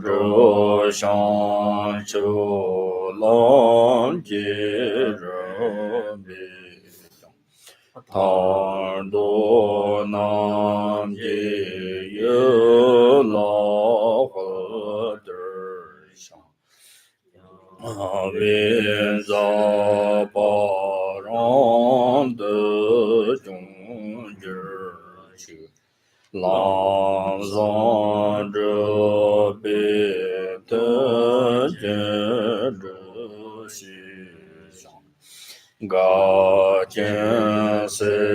zhe xiang qiu lang jie zhe bei 唐多南街有老河的上，为造包容的中间去。朗诵着别的接着西上，高见是